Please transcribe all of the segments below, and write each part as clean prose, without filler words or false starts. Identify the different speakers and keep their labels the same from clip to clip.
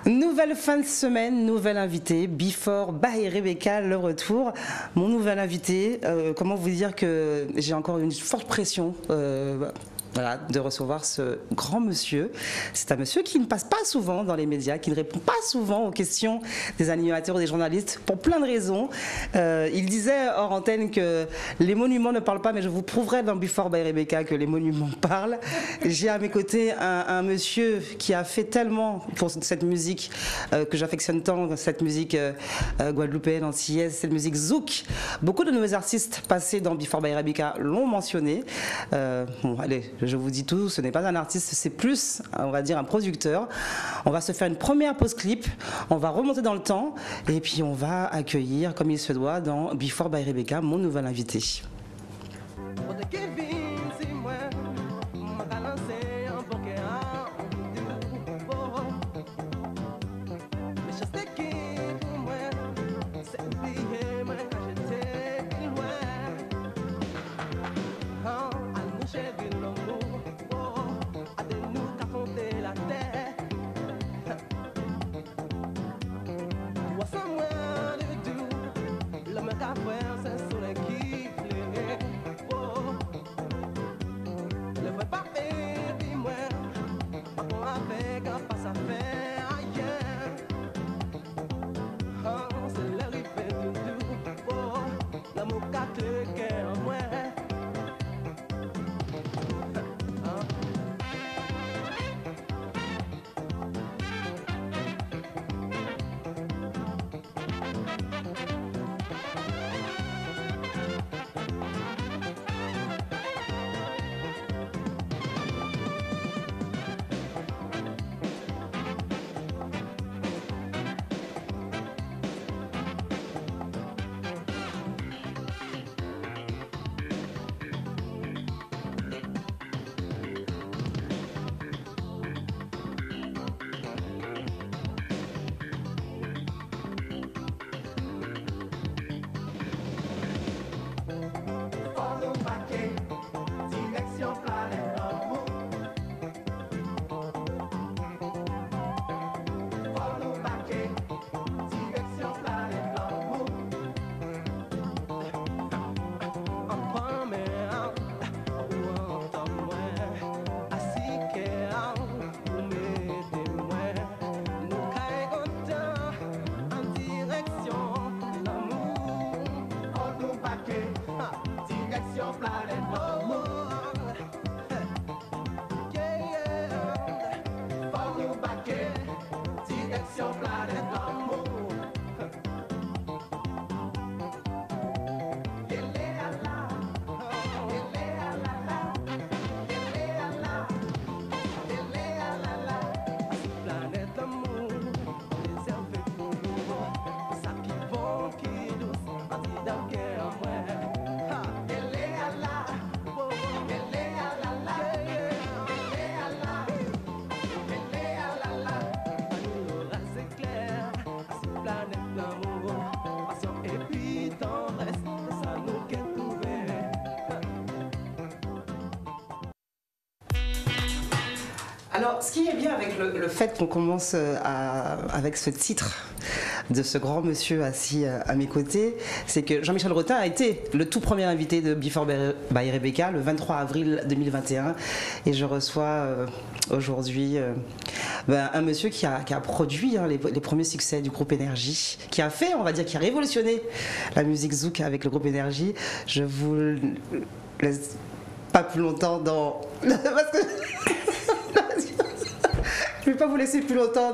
Speaker 1: Nouvelle fin de semaine, nouvel invité, Before by Rebecca, le retour. Mon nouvel invité, comment vous dire que j'ai encore une forte pression voilà, de recevoir ce grand monsieur. C'est un monsieur qui ne passe pas souvent dans les médias, qui ne répond pas souvent aux questions des animateurs ou des journalistes pour plein de raisons. Il disait hors antenne que les monuments ne parlent pas, mais je vous prouverai dans Before by Rebecca que les monuments parlent. J'ai à mes côtés un monsieur qui a fait tellement pour cette musique que j'affectionne tant, cette musique guadeloupéenne, antillaise, cette musique zouk. Beaucoup de nouveaux artistes passés dans Before by Rebecca l'ont mentionné. Bon, allez, je vous dis tout, ce n'est pas un artiste, c'est plus, on va dire, un producteur. On va se faire une première pause clip, on va remonter dans le temps et puis on va accueillir, comme il se doit, dans Before by Rebecca, mon nouvel invité. Alors, ce qui est bien avec le fait qu'on commence avec ce titre de ce grand monsieur assis à mes côtés, c'est que Jean-Michel Rotin a été le tout premier invité de Before by Rebecca le 23 avril 2021 et je reçois aujourd'hui un monsieur qui a produit les premiers succès du groupe Énergie, qui a fait, on va dire, qui a révolutionné la musique zouk avec le groupe Énergie. Je vous laisse pas plus longtemps dans... Parce que... Je ne vais pas vous laisser plus longtemps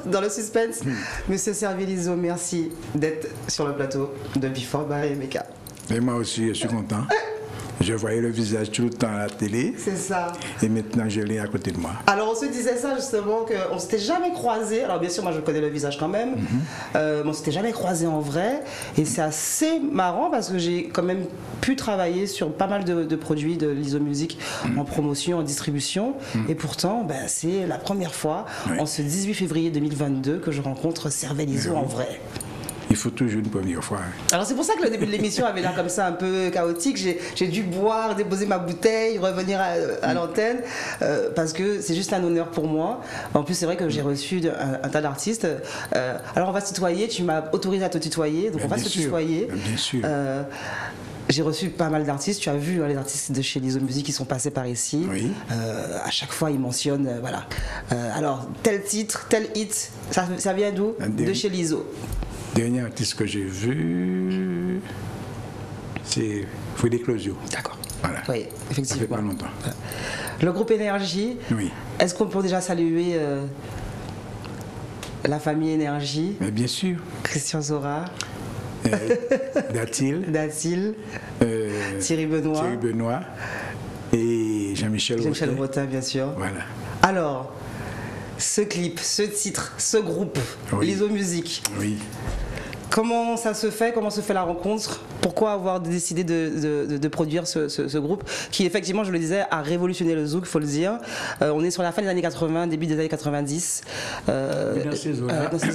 Speaker 1: dans le suspense. Monsieur Servilizo, merci d'être sur le plateau de Before by Rebecca.
Speaker 2: Et moi aussi, je suis content. Je voyais le visage tout le temps à la télé.
Speaker 1: C'est ça.
Speaker 2: Et maintenant, je l'ai à côté de moi.
Speaker 1: Alors, on se disait ça justement, qu'on ne s'était jamais croisés. Alors, bien sûr, moi, je connais le visage quand même. Mais on ne s'était jamais croisés en vrai. Et c'est assez marrant parce que j'ai quand même pu travailler sur pas mal de produits de l'ISO Music en promotion, en distribution. Et pourtant, c'est la première fois, en ce 18 février 2022, que je rencontre Servilizo en vrai.
Speaker 2: Il faut toujours une première fois. Hein.
Speaker 1: Alors c'est pour ça que le début de l'émission avait l'air comme ça un peu chaotique. J'ai dû boire, déposer ma bouteille, revenir à l'antenne parce que c'est juste un honneur pour moi. En plus c'est vrai que j'ai reçu un tas d'artistes. Alors on va se tutoyer, tu m'as autorisé à te tutoyer, donc on va se tutoyer.
Speaker 2: Bien sûr.
Speaker 1: J'ai reçu pas mal d'artistes, tu as vu les artistes de chez Lizo Music qui sont passés par ici.
Speaker 2: Oui.
Speaker 1: À chaque fois ils mentionnent, voilà. Alors tel titre, tel hit, ça vient d'où? De chez Lizo.
Speaker 2: Dernier artiste que j'ai vu, c'est Frédéric Lozio.
Speaker 1: D'accord.
Speaker 2: Voilà.
Speaker 1: Oui, effectivement.
Speaker 2: Ça fait pas longtemps.
Speaker 1: Le groupe Énergie,
Speaker 2: oui.
Speaker 1: Est-ce qu'on peut déjà saluer la famille Énergie?
Speaker 2: Mais bien sûr.
Speaker 1: Christian Zora.
Speaker 2: Datil.
Speaker 1: Thierry
Speaker 2: Benoît. Et Jean-Michel
Speaker 1: Rotin, bien sûr.
Speaker 2: Voilà.
Speaker 1: Alors, ce clip, ce titre, ce groupe, Lizo Music.
Speaker 2: Oui.
Speaker 1: Comment ça se fait? Comment se fait la rencontre? Pourquoi avoir décidé de produire ce groupe qui, effectivement, je le disais, a révolutionné le zouk, il faut le dire. On est sur la fin des années 80, début des années 90.
Speaker 2: Dans ces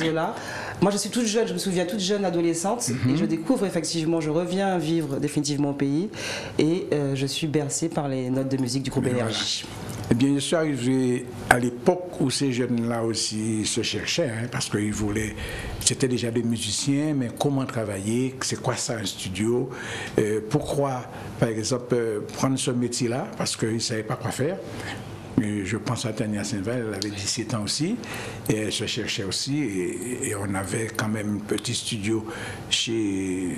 Speaker 1: eaux-là. Moi, je suis toute jeune, je me souviens toute jeune adolescente, et je découvre effectivement, je reviens vivre définitivement au pays, et je suis bercée par les notes de musique du groupe Énergie.
Speaker 2: Voilà. Eh bien, je suis arrivé à l'époque où ces jeunes-là aussi se cherchaient, hein, parce qu'ils voulaient, c'était déjà des musiciens, mais comment travailler, c'est quoi ça un studio, pourquoi, par exemple, prendre ce métier-là, parce qu'ils ne savaient pas quoi faire. Je pense à Tania Saint-Val, elle avait 17 ans aussi, et elle se cherchait aussi, et on avait quand même un petit studio chez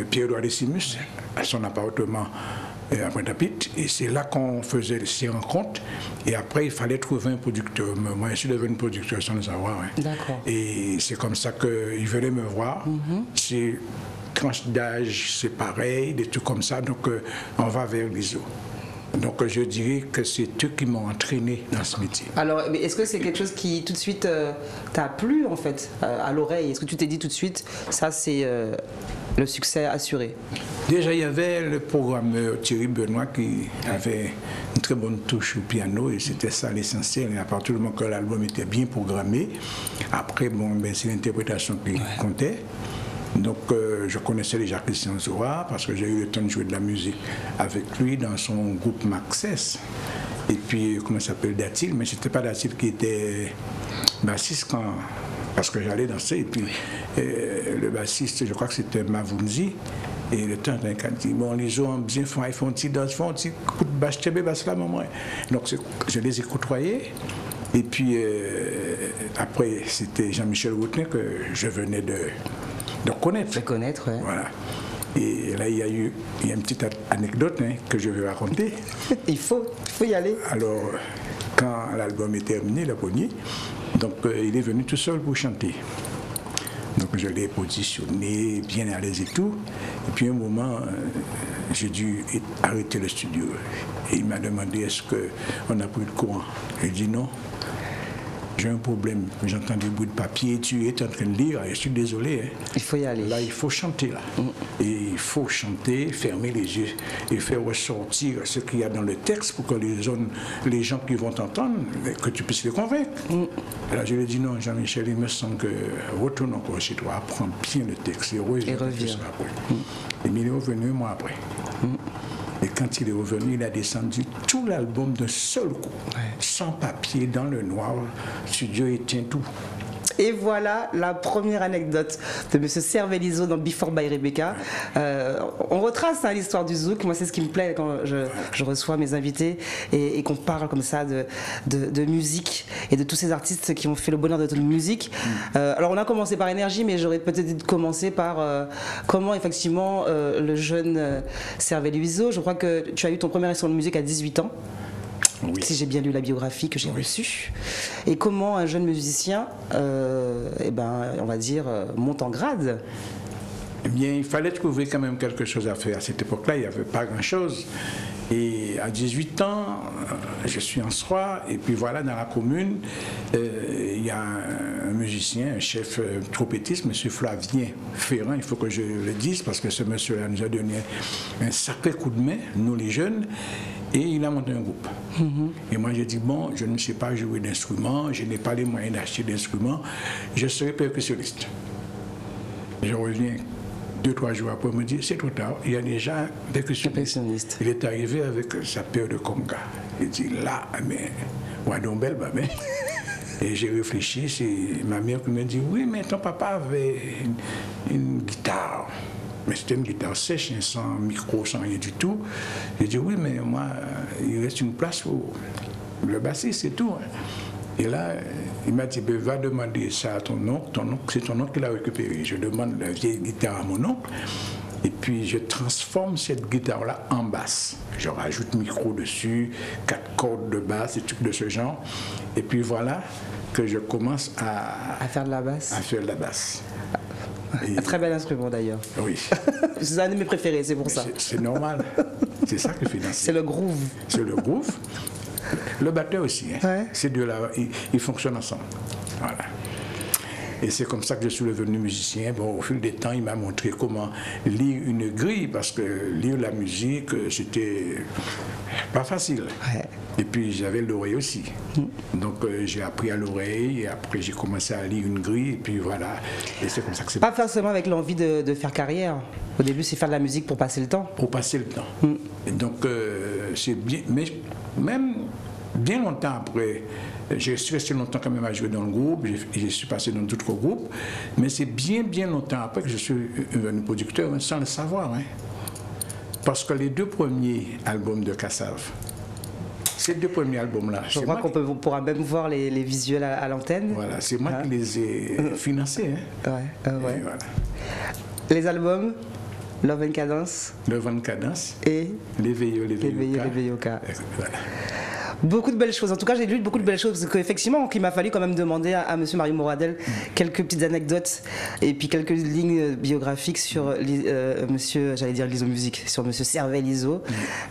Speaker 2: Pierre-Edouard Decimus, à son appartement à Pointe-à-Pitre, et c'est là qu'on faisait ces rencontres, et après il fallait trouver un producteur. Moi je suis devenu producteur sans le savoir, hein.
Speaker 1: D'accord.
Speaker 2: Et c'est comme ça qu'ils venaient me voir. C'est tranche d'âge, c'est pareil, des trucs comme ça, donc on va vers l'ISO. Donc je dirais que c'est eux qui m'ont entraîné dans ce métier.
Speaker 1: Alors, est-ce que c'est quelque chose qui tout de suite t'a plu en fait à l'oreille? Est-ce que tu t'es dit tout de suite, ça c'est le succès assuré?
Speaker 2: Déjà il y avait le programmeur Thierry Benoît qui avait une très bonne touche au piano et c'était ça l'essentiel. Et à partir du moment que l'album était bien programmé, après bon, ben, c'est l'interprétation qui comptait. Donc je connaissais déjà Christian Zora parce que j'ai eu le temps de jouer de la musique avec lui dans son groupe Maxès. Et puis, comment ça s'appelle, Datil, mais c'était pas Datil qui était bassiste parce que j'allais danser. Et puis le bassiste, je crois que c'était Mavunzi. Et le temps d'un dit, bon, les gens ont bien fait, ils font un petit danse, font un petit coup de basse, basse là, maman. Donc je les ai côtoyés. Et puis après, c'était Jean-Michel Rotin que je venais de connaître.
Speaker 1: De connaître, ouais.
Speaker 2: Voilà. Et là, il y a une petite anecdote que je vais raconter.
Speaker 1: Il faut y aller.
Speaker 2: Alors, quand l'album est terminé, le premier, donc il est venu tout seul pour chanter. Donc je l'ai positionné, bien à l'aise et tout. Et puis un moment, j'ai dû arrêter le studio. Et il m'a demandé est-ce qu'on a pris le courant. J'ai dit non. J'ai un problème, j'entends des bouts de papier, tu es en train de lire, je suis désolé. Hein.
Speaker 1: Il faut y aller.
Speaker 2: Là, il faut chanter, là. Et il faut chanter, fermer les yeux et faire ressortir ce qu'il y a dans le texte pour que les gens qui vont t'entendre, que tu puisses les convaincre. Alors, je lui ai dit non, Jean-Michel, il me semble que retourne encore chez toi, apprends bien le texte et reviens. Et il est revenu un mois après. Et quand il est revenu, il a descendu tout l'album d'un seul coup, sans papier, dans le noir, studio éteint tout.
Speaker 1: Et voilà la première anecdote de M. Cervellizo dans Before by Rebecca. On retrace l'histoire du zouk. Moi, c'est ce qui me plaît quand je reçois mes invités et qu'on parle comme ça de musique et de tous ces artistes qui ont fait le bonheur de notre musique. Alors, on a commencé par Énergie, mais j'aurais peut-être dû commencer par comment, effectivement, le jeune Cervellizo, je crois que tu as eu ton premier instrument de musique à 18 ans.
Speaker 2: Oui.
Speaker 1: Si j'ai bien lu la biographie que j'ai reçue, et comment un jeune musicien, on va dire, monte en grade.
Speaker 2: Eh bien, il fallait trouver quand même quelque chose à faire. À cette époque-là, il n'y avait pas grand-chose. Et à 18 ans, je suis en Sroie, et puis voilà, dans la commune, il y a un musicien, un chef trompettiste, M. Flavien Ferrand, il faut que je le dise, parce que ce monsieur-là nous a donné un sacré coup de main, nous les jeunes, et il a monté un groupe. Et moi, j'ai dit, bon, je ne sais pas jouer d'instruments, je n'ai pas les moyens d'acheter d'instruments, je serai percussionniste. Je reviens 2-3 jours après, il me dit, c'est trop tard, il y a déjà des
Speaker 1: percussionniste.
Speaker 2: Il est arrivé avec sa paire de congas. Il dit, là, mais, Wadombel, bah, mais. Et j'ai réfléchi, c'est ma mère qui me dit, oui, mais ton papa avait une guitare. Mais c'était une guitare sèche, sans micro, sans rien du tout. J'ai dit, oui, mais moi, il reste une place pour le bassiste, c'est tout. Et là, il m'a dit, ben, va demander ça à ton oncle. C'est ton oncle qui l'a récupéré. Je demande la vieille guitare à mon oncle. Et puis, je transforme cette guitare-là en basse. Je rajoute micro dessus, 4 cordes de basse, des trucs de ce genre. Et puis voilà que je commence à
Speaker 1: faire de la basse.
Speaker 2: À faire de la basse.
Speaker 1: Un très bel instrument d'ailleurs.
Speaker 2: Oui.
Speaker 1: C'est un de mes préférés, c'est pour ça.
Speaker 2: C'est normal. C'est ça que fait danser.
Speaker 1: C'est le groove.
Speaker 2: C'est le groove. Le batteur aussi. Hein.
Speaker 1: Ouais.
Speaker 2: Ces deux-là, ils fonctionnent ensemble. Voilà. Et c'est comme ça que je suis devenu musicien. Bon, au fil des temps, il m'a montré comment lire une grille, parce que lire la musique, c'était pas facile.
Speaker 1: Ouais.
Speaker 2: Et puis j'avais l'oreille aussi. Donc j'ai appris à l'oreille, et après j'ai commencé à lire une grille, et puis voilà. Et c'est comme ça que c'est.
Speaker 1: Pas forcément avec l'envie de faire carrière. Au début, c'est faire de la musique pour passer le temps.
Speaker 2: Pour passer le temps. Et donc c'est bien, mais même bien longtemps après. Je suis resté longtemps quand même à jouer dans le groupe, je suis passé dans d'autres groupes, mais c'est bien longtemps après que je suis devenu producteur, sans le savoir. Hein. Parce que les 2 premiers albums de Kassav, ces 2 premiers albums-là...
Speaker 1: Je crois qu'on pourra même voir les visuels à l'antenne.
Speaker 2: Voilà, c'est moi qui les ai financés. Hein.
Speaker 1: Ouais.
Speaker 2: Voilà.
Speaker 1: Les albums, Love and Cadence.
Speaker 2: Love and Cadence.
Speaker 1: Et
Speaker 2: Les Veilloka. Voilà.
Speaker 1: Beaucoup de belles choses. En tout cas, j'ai lu beaucoup de belles choses parce qu'effectivement, il m'a fallu quand même demander à Monsieur Mario Moradel quelques petites anecdotes et puis quelques lignes biographiques sur Monsieur, j'allais dire l'ISO Musique, sur Monsieur Servel ISO.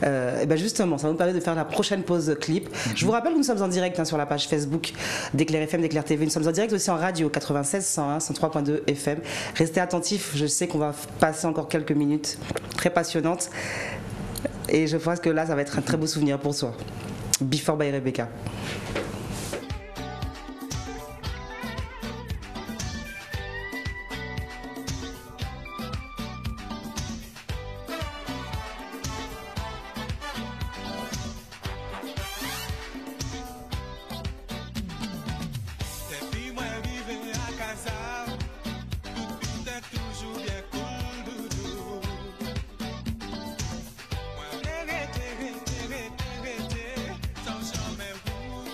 Speaker 1: Et ben justement, ça va nous permettre de faire la prochaine pause clip. Je vous rappelle que nous sommes en direct sur la page Facebook d'Éclair FM, d'Éclair TV. Nous sommes en direct aussi en radio 96, 101, 103.2 FM. Restez attentifs. Je sais qu'on va passer encore quelques minutes très passionnantes et je pense que là, ça va être un très beau souvenir pour soi. Before by Rebecca.
Speaker 3: Sans jamais vous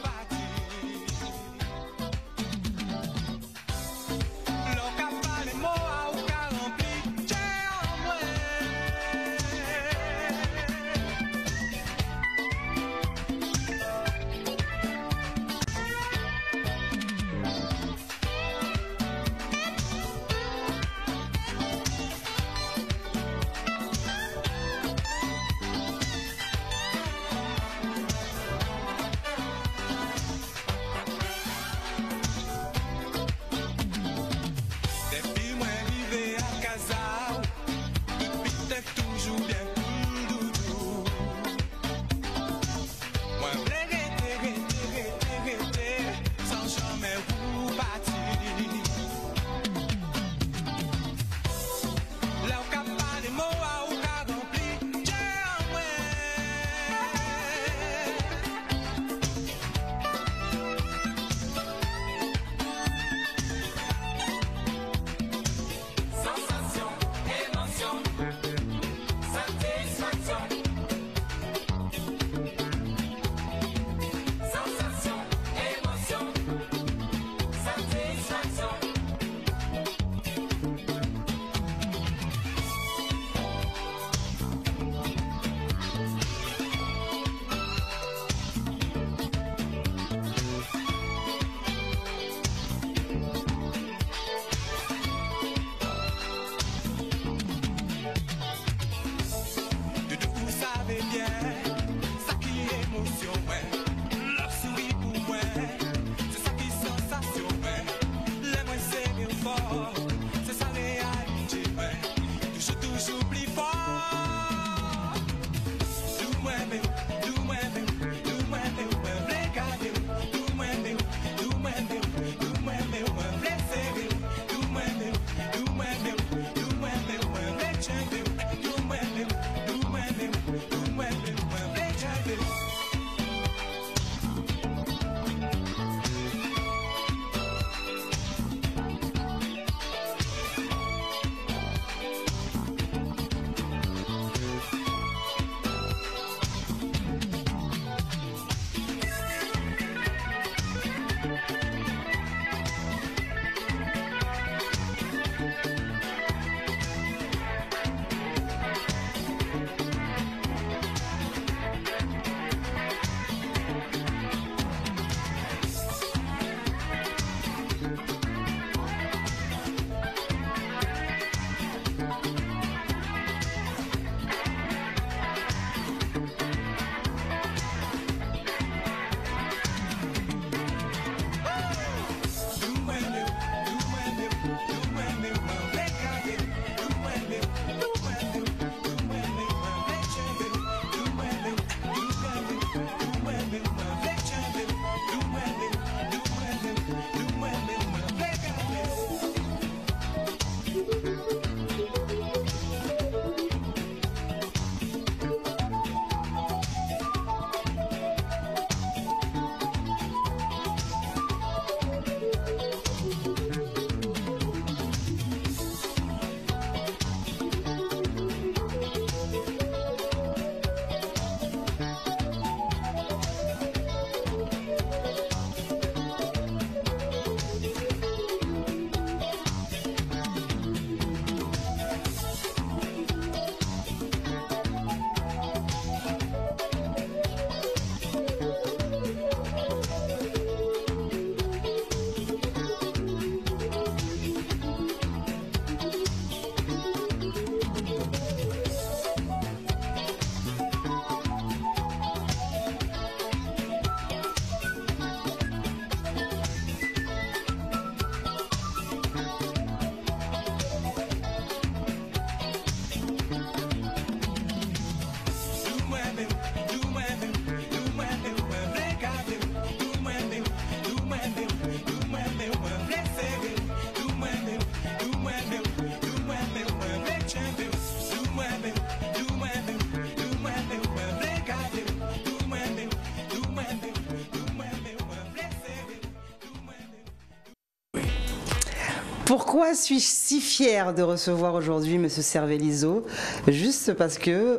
Speaker 1: Pourquoi suis-je si fière de recevoir aujourd'hui Monsieur Cervellizo? Juste parce que,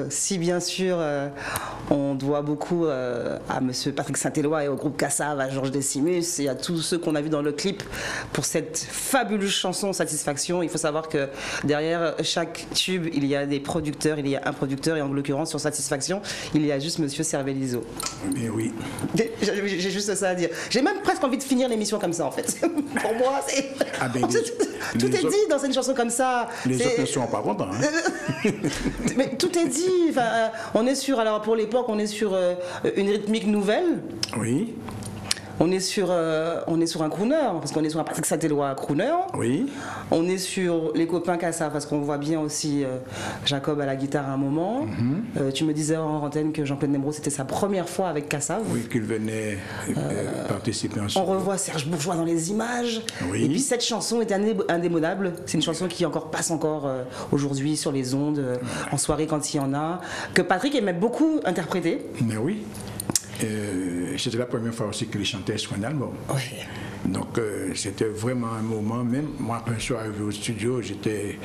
Speaker 1: si bien sûr on doit beaucoup à Monsieur Patrick Saint-Éloi et au groupe Kassav, à Georges Decimus et à tous ceux qu'on a vus dans le clip pour cette fabuleuse chanson Satisfaction, il faut savoir que derrière chaque tube, il y a des producteurs, il y a un producteur et en l'occurrence sur Satisfaction, il y a juste Monsieur Cervellizo.
Speaker 2: Mais oui.
Speaker 1: J'ai juste ça à dire. J'ai même presque envie de finir l'émission comme ça en fait. Pour moi, c'est...
Speaker 2: Ah ben,
Speaker 1: tout est dit dans une chanson comme ça.
Speaker 2: Les autres ne sont pas contents. Hein.
Speaker 1: Mais tout est dit. Enfin, on est sur, alors pour l'époque, on est sur une rythmique nouvelle.
Speaker 2: Oui.
Speaker 1: On est sur un crooner, parce qu'on est sur un Patrick Saint-Éloi crooner.
Speaker 2: Oui.
Speaker 1: On est sur les copains Kassav, parce qu'on voit bien aussi Jacob à la guitare à un moment. Tu me disais en antenne que Jean-Claude Nembro, c'était sa première fois avec Kassav.
Speaker 2: Oui, qu'il venait participer
Speaker 1: on revoit Serge Bourgeois dans les images.
Speaker 2: Oui.
Speaker 1: Et puis cette chanson est indémodable. C'est une chanson qui passe encore aujourd'hui sur les ondes, en soirée quand il y en a. Que Patrick aimait beaucoup interpréter.
Speaker 2: Mais oui. C'était la première fois aussi qu'il chantait sur un album.
Speaker 1: Oui.
Speaker 2: Donc c'était vraiment un moment, même moi quand je suis arrivé au studio, j'étais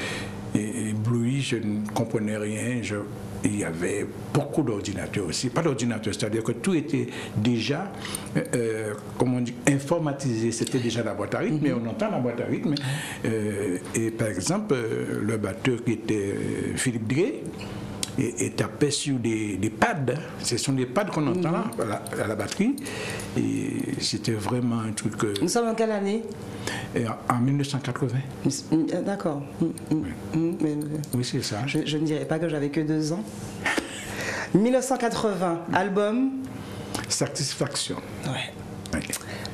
Speaker 2: ébloui, je ne comprenais rien. Il y avait beaucoup d'ordinateurs aussi, pas d'ordinateurs, c'est-à-dire que tout était déjà, comment on dit, informatisé, c'était déjà la boîte à rythme, mais on entend la boîte à rythme. Et par exemple, le batteur qui était Philippe Drey, et tapait sur des pads. Ce sont des pads qu'on entend là, à la batterie. Et c'était vraiment un truc...
Speaker 1: Nous sommes en quelle année?
Speaker 2: En 1980.
Speaker 1: D'accord.
Speaker 2: Oui, c'est ça.
Speaker 1: Je ne dirais pas que j'avais que 2 ans. 1980, album
Speaker 2: Satisfaction.
Speaker 1: Ouais.
Speaker 2: Oui.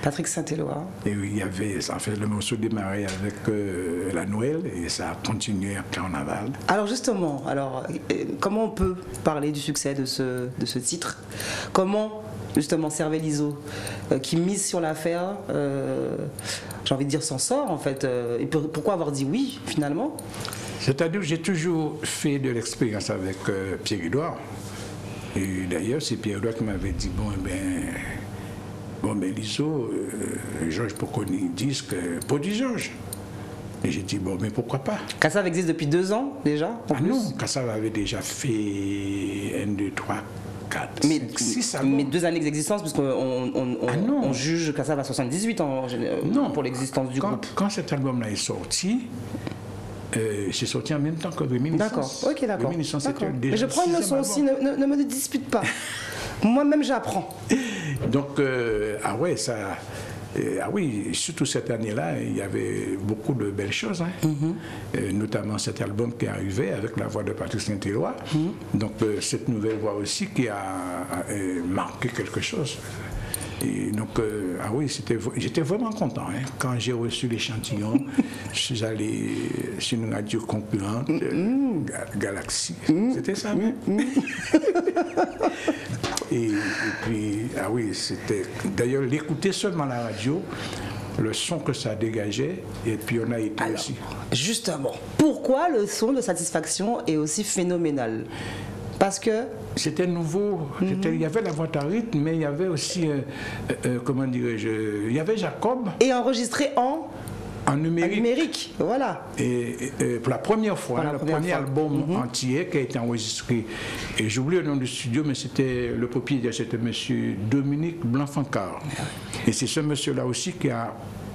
Speaker 1: Patrick Saint-Éloi.
Speaker 2: Et il y avait, en fait, le morceau démarrait avec la Noël et ça a continué en carnaval.
Speaker 1: Alors justement, comment on peut parler du succès de ce titre? Comment justement Cervellizo, qui mise sur l'affaire, j'ai envie de dire s'en sort en fait, et pourquoi avoir dit oui finalement?
Speaker 2: C'est-à-dire que j'ai toujours fait de l'expérience avec Pierre-Édouard. Et d'ailleurs, c'est Pierre-Édouard qui m'avait dit, Bon, Lizo, Georges Poconi disque, produit Georges. Et j'ai dit, mais pourquoi pas?
Speaker 1: Kassav existe depuis 2 ans déjà?
Speaker 2: Non, Kassav avait déjà fait 1, 2, 3, 4, 5, 6 albums.
Speaker 1: Mais 2 années d'existence, parce qu'on juge Kassav à 78 ans pour l'existence du groupe.
Speaker 2: Quand cet album-là est sorti, c'est sorti en même temps que Réminiscence.
Speaker 1: D'accord, ok, d'accord.
Speaker 2: Réminiscence, c'était déjà.
Speaker 1: Mais je prends une leçon aussi, ne me dispute pas. Moi-même, j'apprends.
Speaker 2: Donc, oui, surtout cette année-là, il y avait beaucoup de belles choses, notamment cet album qui arrivait avec la voix de Patrick Saint-Éloi. Donc, cette nouvelle voix aussi qui a marqué quelque chose. Et donc, j'étais vraiment content. Quand j'ai reçu l'échantillon, je suis allé sur une radio concurrente, Galaxy. C'était ça, même. Et puis, c'était... D'ailleurs, l'écouter seulement à la radio, le son que ça dégageait, et puis on a été aussi.
Speaker 1: Justement, pourquoi le son de Satisfaction est aussi phénoménal? Parce que...
Speaker 2: C'était nouveau. Il y avait la boîte à rythme, mais il y avait aussi, comment dirais-je, il y avait Jacob.
Speaker 1: Et enregistré en numérique, voilà.
Speaker 2: Et pour la première fois, le premier album entier qui a été enregistré, et j'oublie le nom du studio, mais c'était le propriétaire, c'était monsieur Dominique Blanc-Fancard. Et c'est ce monsieur-là aussi qui a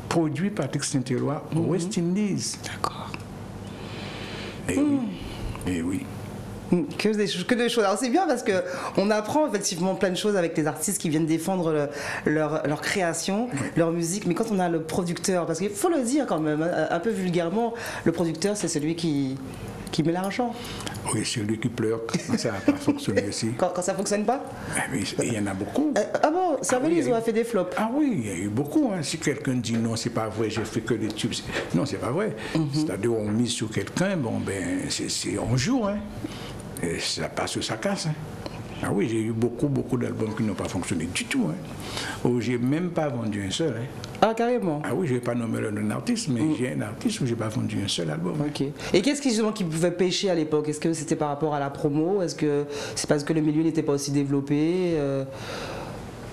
Speaker 2: produit Patrick Saint-Éloi au West Indies.
Speaker 1: D'accord.
Speaker 2: Et oui.
Speaker 1: Que des choses. Alors c'est bien parce qu'on apprend effectivement plein de choses avec les artistes qui viennent défendre leur création, leur musique. Mais quand on a le producteur, parce qu'il faut le dire quand même, un peu vulgairement, le producteur c'est celui qui met l'argent.
Speaker 2: Oui, c'est lui qui pleure quand ça n'a pas fonctionné aussi.
Speaker 1: Quand ça ne fonctionne pas?
Speaker 2: Il y en a beaucoup.
Speaker 1: Ah bon, Cervellizo a fait des flops? Ah
Speaker 2: oui, il y a eu beaucoup. Si quelqu'un dit non, c'est pas vrai, j'ai fait que des tubes. Non, c'est pas vrai. C'est-à-dire on mise sur quelqu'un, on joue. Et ça passe ou ça casse. Ah oui, j'ai eu beaucoup d'albums qui n'ont pas fonctionné du tout. Où j'ai même pas vendu un seul.
Speaker 1: Ah, carrément.
Speaker 2: Ah oui, je ne vais pas nommer le nom d'un artiste, mais j'ai un artiste où je n'ai pas vendu un seul album.
Speaker 1: Ok. Et qu'est-ce qui pouvait pêcher à l'époque? Est-ce que c'était par rapport à la promo? Est-ce que c'est parce que le milieu n'était pas aussi développé?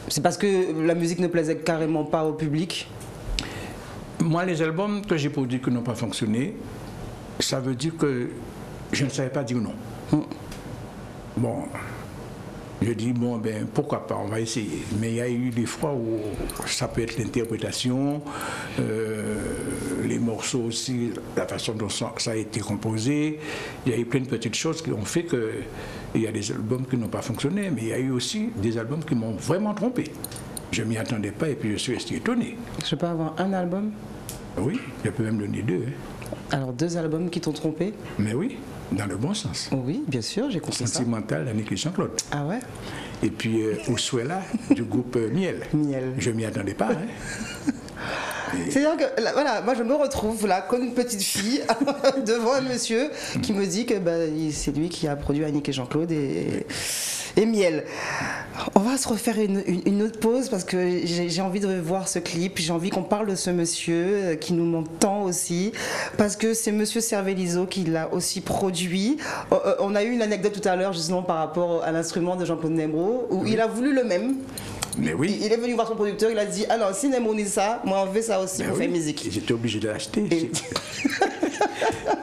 Speaker 1: C'est parce que la musique ne plaisait carrément pas au public?
Speaker 2: Moi, les albums que j'ai produits qui n'ont pas fonctionné, ça veut dire que je ne savais pas dire non. Bon, je dis, bon, ben, pourquoi pas, on va essayer. Mais il y a eu des fois où ça peut être l'interprétation, les morceaux aussi, la façon dont ça a été composé. Il y a eu plein de petites choses qui ont fait qu'il y a des albums qui n'ont pas fonctionné, mais il y a eu aussi des albums qui m'ont vraiment trompé. Je ne m'y attendais pas et puis je suis resté étonné.
Speaker 1: Je peux avoir un album?
Speaker 2: Oui, je peux même donner deux. Hein.
Speaker 1: Alors 2 albums qui t'ont trompé?
Speaker 2: Mais oui, dans le bon sens.
Speaker 1: Oui, bien sûr, j'ai compris ça.
Speaker 2: Sentimental, Annick et Jean-Claude.
Speaker 1: Ah ouais?
Speaker 2: Et puis Oussuela du groupe Miel.
Speaker 1: Miel.
Speaker 2: Je ne m'y attendais pas. Hein.
Speaker 1: C'est-à-dire que là, voilà, moi je me retrouve là comme une petite fille devant un monsieur qui me dit que c'est lui qui a produit Annick et Jean-Claude et Miel. On va se refaire une autre pause parce que j'ai envie de voir ce clip, j'ai envie qu'on parle de ce monsieur qui nous manque tant aussi, parce que c'est monsieur Cervellizo qui l'a aussi produit. On a eu une anecdote tout à l'heure justement par rapport à l'instrument de Jean-Claude Nembro où il a voulu le même.
Speaker 2: Mais oui.
Speaker 1: Il est venu voir son producteur, il a dit ah non, si Nembro dit ça, moi on fait ça aussi, on fait musique.
Speaker 2: J'étais obligé de l'acheter.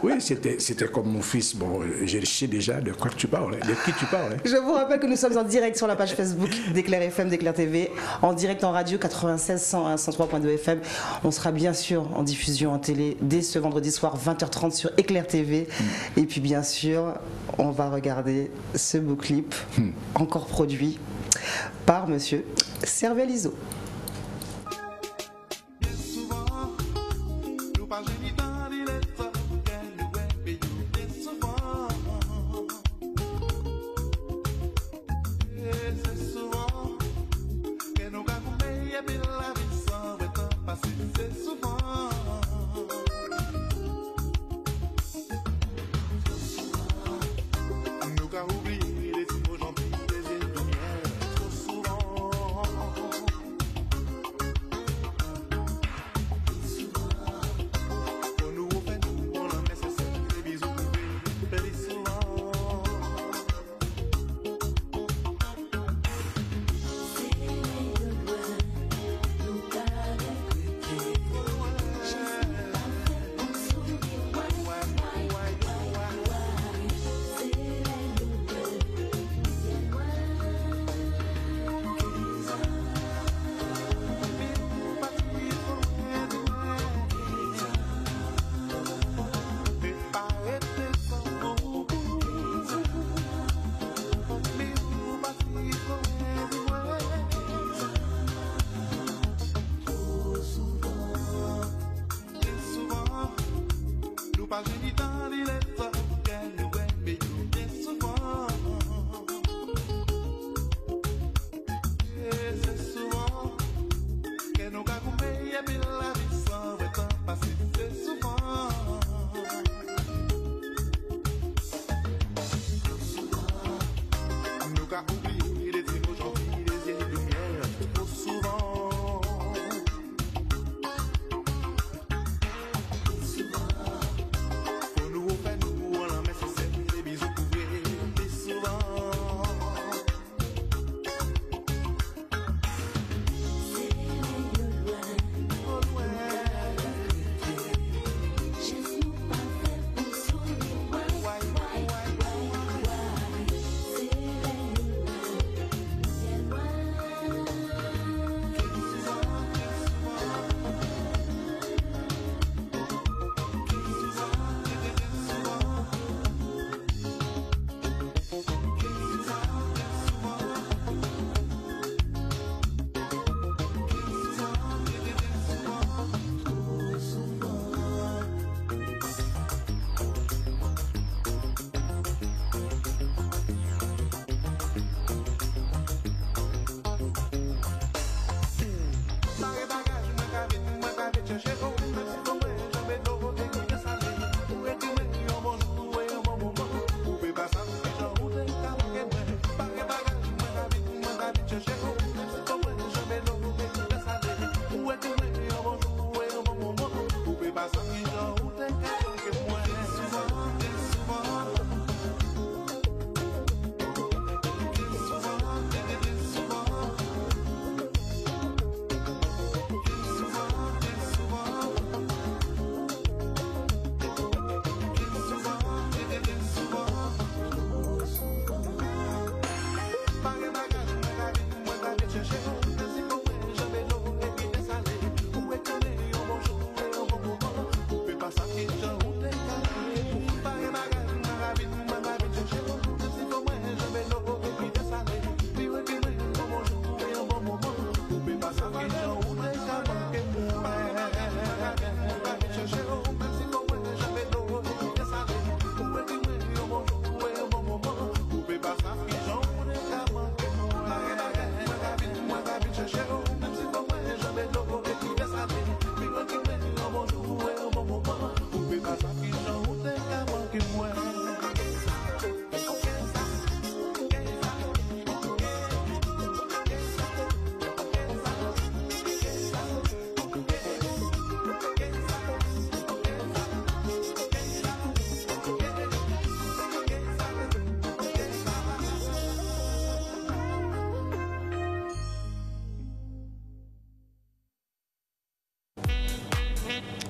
Speaker 2: Oui, c'était comme mon fils. Bon, je sais déjà de quoi tu parles, de qui tu parles.
Speaker 1: Je vous rappelle que nous sommes en direct sur la page Facebook d'Éclair FM, d'Éclair TV, en direct en radio 96 101 103.2 FM. On sera bien sûr en diffusion en télé dès ce vendredi soir 20h30 sur Éclair TV. Et puis bien sûr, on va regarder ce beau clip encore produit par monsieur Cervellizo.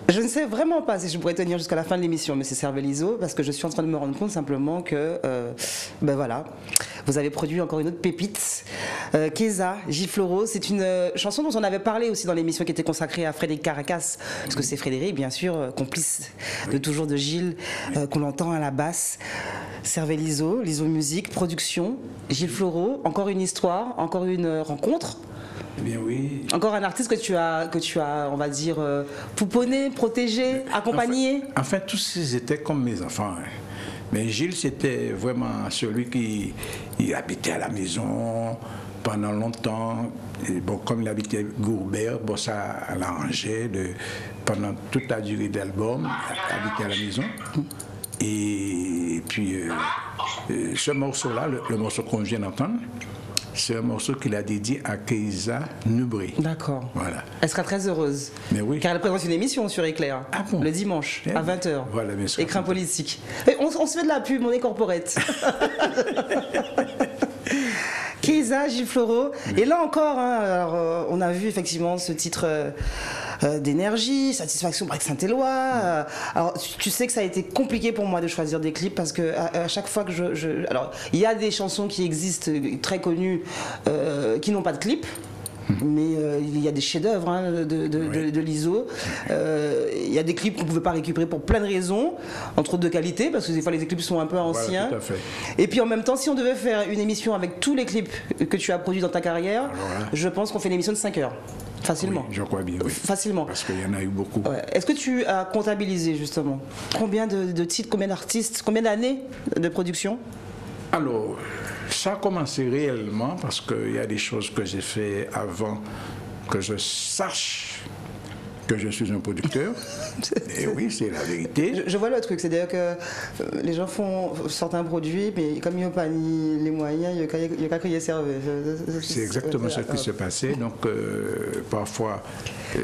Speaker 1: Je ne sais vraiment pas si je pourrais tenir jusqu'à la fin de l'émission, Monsieur Cervellizo, parce que je suis en train de me rendre compte simplement que, ben voilà, vous avez produit encore une autre pépite. Keza, Gifloro, c'est une chanson dont on avait parlé aussi dans l'émission qui était consacrée à Frédéric Caracas, parce que c'est Frédéric, bien sûr, complice de toujours de Gilles, qu'on entend à la basse. Cervellizo, Lizo Musique, production, Gifloro, encore une histoire, encore une rencontre.
Speaker 2: Eh bien oui.
Speaker 1: Encore un artiste que tu as, on va dire, pouponné, protégé, accompagné.
Speaker 2: Enfin, tous ils étaient comme mes enfants. Hein. Mais Gilles, c'était vraiment celui qui habitait à la maison pendant longtemps. Et bon, comme il habitait Gourbert, bon, ça l'arrangeait pendant toute la durée de l'album, habiter à la maison. Et puis, ce morceau-là, le morceau qu'on vient d'entendre, c'est un morceau qu'il a dédié à Keza Nubré.
Speaker 1: D'accord.
Speaker 2: Voilà.
Speaker 1: Elle sera très heureuse.
Speaker 2: Mais oui.
Speaker 1: Car elle présente une émission sur Éclair.
Speaker 2: Ah bon?
Speaker 1: Le dimanche, à 20h.
Speaker 2: Voilà, bien sûr.
Speaker 1: Écrin politique. Et on se fait de la pub, on est corporate. Keza, Gifloro. Et là encore, hein, alors, on a vu effectivement ce titre d'énergie, Satisfaction, Break Saint-Éloi. Alors, tu sais que ça a été compliqué pour moi de choisir des clips parce que à chaque fois que alors, il y a des chansons qui existent, très connues, qui n'ont pas de clip. Mais il y a des chefs-d'œuvre hein, de l'ISO. Il y a des clips qu'on ne pouvait pas récupérer pour plein de raisons, entre autres de qualité, parce que des fois les clips sont un peu anciens.
Speaker 2: Voilà, tout à fait.
Speaker 1: Et puis en même temps, si on devait faire une émission avec tous les clips que tu as produits dans ta carrière, je pense qu'on fait une émission de 5 heures. Facilement.
Speaker 2: Oui, je crois bien, oui.
Speaker 1: Facilement.
Speaker 2: Parce qu'il y en a eu beaucoup.
Speaker 1: Ouais. Est-ce que tu as comptabilisé justement combien de titres, combien d'artistes, combien d'années de production?
Speaker 2: Alors, ça a commencé réellement parce qu'il y a des choses que j'ai fait avant que je sache que je suis un producteur. Et oui, c'est la vérité.
Speaker 1: Je vois le truc, c'est-à-dire que les gens sortent un produit, mais comme ils n'ont pas ni les moyens, il n'y a qu'à crier serveur.
Speaker 2: C'est exactement ce qui s'est passé. Donc, parfois,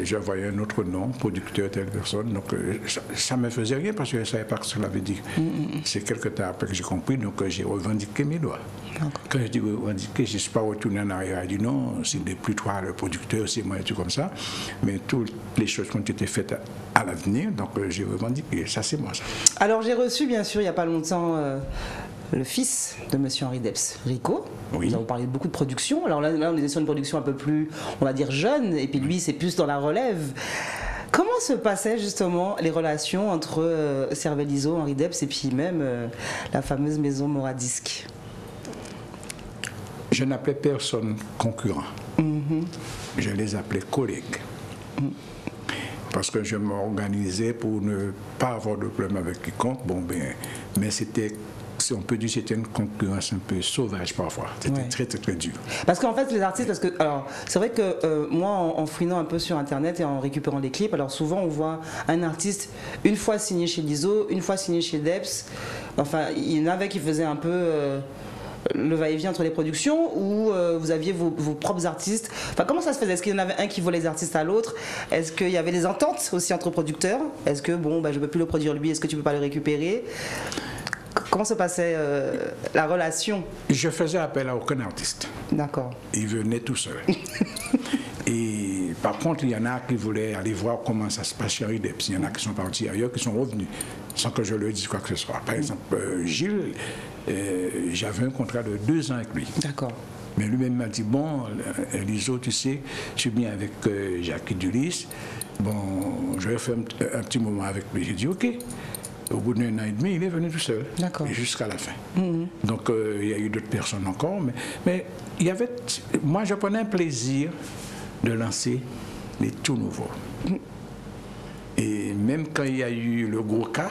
Speaker 2: je voyais un autre nom, producteur, telle personne. Donc, ça ne me faisait rien parce que je ne savais pas ce que cela veut dire. C'est quelque temps après que j'ai compris, donc j'ai revendiqué mes droits. Quand je dis revendiquer, je ne suis pas retourné en arrière. Je dis non, ce n'est plus toi le producteur, c'est moi et tout comme ça. Mais toutes les choses qui ont été faites à l'avenir, donc j'ai revendiqué. Ça, c'est moi, ça.
Speaker 1: Alors, j'ai reçu, bien sûr, il n'y a pas longtemps, le fils de monsieur Henri Debs, Rico.
Speaker 2: Oui.
Speaker 1: Nous avons parlé de beaucoup de production. Alors là, on est sur une production un peu plus, on va dire, jeune, et puis lui, c'est plus dans la relève. Comment se passaient justement les relations entre Cervellizo, Henri Debs et puis même la fameuse maison Moradisc?
Speaker 2: Je n'appelais personne concurrent. Je les appelais collègues. Parce que je m'organisais pour ne pas avoir de problème avec quiconque. Bon, mais c'était, si on peut dire, c'était une concurrence un peu sauvage parfois. C'était très, très, très dur.
Speaker 1: Parce qu'en fait, les artistes, alors, c'est vrai que moi, en fouinant un peu sur Internet et en récupérant les clips, alors souvent, on voit un artiste une fois signé chez Lizo, une fois signé chez Debs. Enfin, il y en avait qui faisaient un peu le va-et-vient entre les productions, ou vous aviez vos propres artistes. Enfin, comment ça se faisait? Est-ce qu'il y en avait un qui volait les artistes à l'autre? Est-ce qu'il y avait des ententes aussi entre producteurs? Est-ce que, bon, je ne peux plus le produire lui, est-ce que tu ne peux pas le récupérer? Comment se passait la relation?
Speaker 2: Je faisais appel à aucun artiste.
Speaker 1: D'accord.
Speaker 2: Il venait tout seul. Et par contre, il y en a qui voulaient aller voir comment ça se passe chez Henri Debs. Il y en a qui sont partis ailleurs, qui sont revenus, sans que je leur dise quoi que ce soit. Par exemple, Gilles, j'avais un contrat de 2 ans avec lui.
Speaker 1: D'accord.
Speaker 2: Mais lui-même m'a dit, bon, Lizo, tu sais, je suis bien avec Jackie Dulis. Bon, je vais faire un petit moment avec lui. J'ai dit, ok. Au bout d'un an et demi, il est venu tout seul.
Speaker 1: D'accord.
Speaker 2: Et jusqu'à la fin. Donc, il y a eu d'autres personnes encore. Mais il y avait... Moi, je prenais un plaisir de lancer les tout nouveaux. Et même quand il y a eu le gros cas,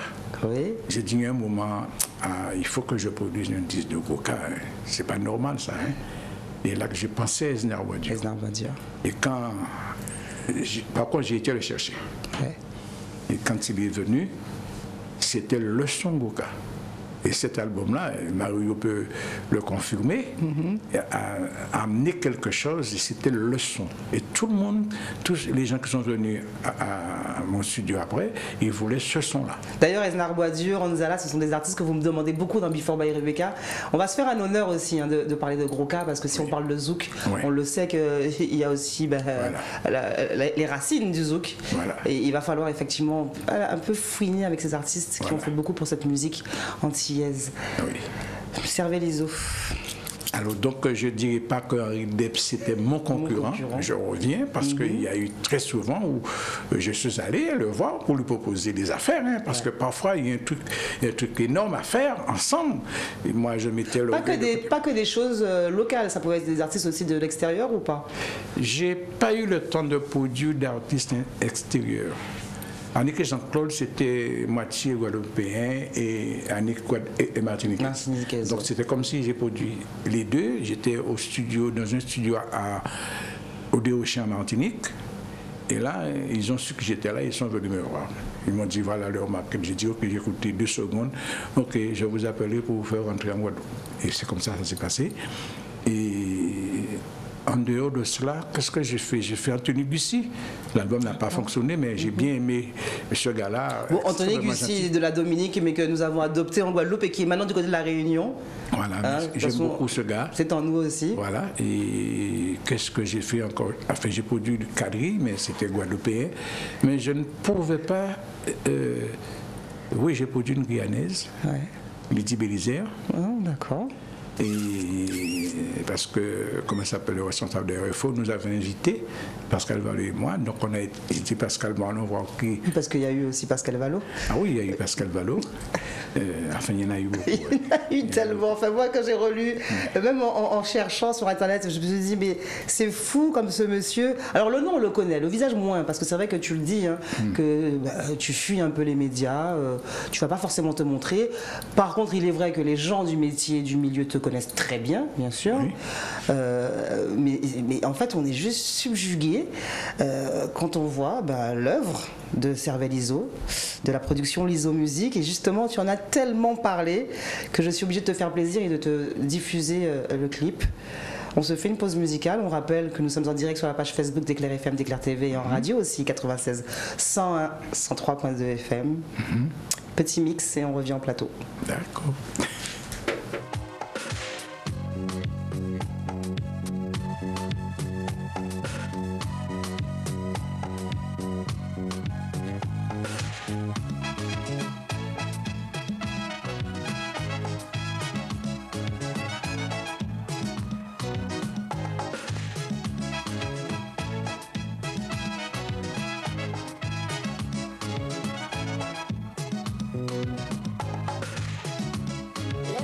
Speaker 2: j'ai dit à un moment, il faut que je produise un disque de gros cas. Hein. C'est pas normal, ça. Hein. Et là que j'ai pensé à Esner Boidieu. Et quand... Par contre, j'ai été le chercher. Ouais. Et quand il est venu, c'était le son Goka. Et cet album-là, Mario peut le confirmer, a amené quelque chose et c'était le son. Et tout le monde, tous les gens qui sont venus mon studio après, il voulait ce son-là.
Speaker 1: D'ailleurs, Esnar Boisdur, Anzala, ce sont des artistes que vous me demandez beaucoup dans Before by Rebecca. On va se faire un honneur aussi de parler de gros cas, parce que si on parle de zouk, on le sait qu'il y a aussi les racines du zouk.
Speaker 2: Voilà.
Speaker 1: Et il va falloir effectivement un peu fouiner avec ces artistes qui ont fait beaucoup pour cette musique antillaise.
Speaker 2: Oui.
Speaker 1: Cervellizo.
Speaker 2: Alors donc je ne dirais pas que Henri Dep c'était mon concurrent. Je reviens parce qu'il y a eu très souvent où je suis allé le voir pour lui proposer des affaires, hein, parce que parfois il y a un truc énorme à faire ensemble. Et moi je mettais le...
Speaker 1: Pas que des choses locales, ça pouvait être des artistes aussi de l'extérieur ou pas?
Speaker 2: J'ai pas eu le temps de produire d'artistes extérieurs. Annick et Jean-Claude, c'était moitié guadeloupéen et Annick et Martiniquais. Donc c'était comme si j'ai produit les deux. J'étais au studio, dans un studio au Déochin en Martinique. Et là, ils ont su que j'étais là, ils sont venus me voir. Ils m'ont dit voilà leur marque. J'ai dit ok, j'ai écouté 2 secondes. Ok, je vous appellerai pour vous faire rentrer en Guadeloupe. Et c'est comme ça que ça s'est passé. Et en dehors de cela, qu'est-ce que j'ai fait? J'ai fait Anthony Gussi. L'album n'a pas fonctionné, mais j'ai bien aimé ce gars-là.
Speaker 1: Bon, Anthony Gussi de la Dominique, mais que nous avons adopté en Guadeloupe et qui est maintenant du côté de la Réunion.
Speaker 2: Voilà, j'aime beaucoup ce gars.
Speaker 1: C'est en nous aussi.
Speaker 2: Voilà, et qu'est-ce que j'ai fait encore? Enfin, j'ai produit du quadrille, mais c'était guadeloupéen. Mais je ne pouvais pas... oui, j'ai produit une guyanaise, Lydie Bélisaire.
Speaker 1: D'accord.
Speaker 2: Et parce que, comment s'appelle le responsable des RFO, nous avait invité Pascal Vallot et moi, donc on a été Pascal Vallot voir qui.
Speaker 1: Parce qu'il y a eu aussi Pascal Vallot.
Speaker 2: Ah oui, il y a eu Pascal Vallot. Enfin, il y en a eu beaucoup.
Speaker 1: Il y en a eu tellement. Enfin, moi, quand j'ai relu, même en cherchant sur Internet, je me suis dit, mais c'est fou comme ce monsieur. Alors, le nom, on le connaît, le visage moins, parce que c'est vrai que tu le dis, hein, que tu fuis un peu les médias, tu vas pas forcément te montrer. Par contre, il est vrai que les gens du métier, du milieu te connaissent très bien, bien sûr. Oui. Mais en fait, on est juste subjugué quand on voit l'œuvre de Cervellizo, de la production Lizo Musique. Et justement, tu en as tellement parlé que je suis obligée de te faire plaisir et de te diffuser le clip. On se fait une pause musicale. On rappelle que nous sommes en direct sur la page Facebook d'Éclair FM, d'Éclair TV et en radio aussi, 96 101 103.2 FM. Petit mix et on revient en plateau.
Speaker 2: D'accord.
Speaker 3: Let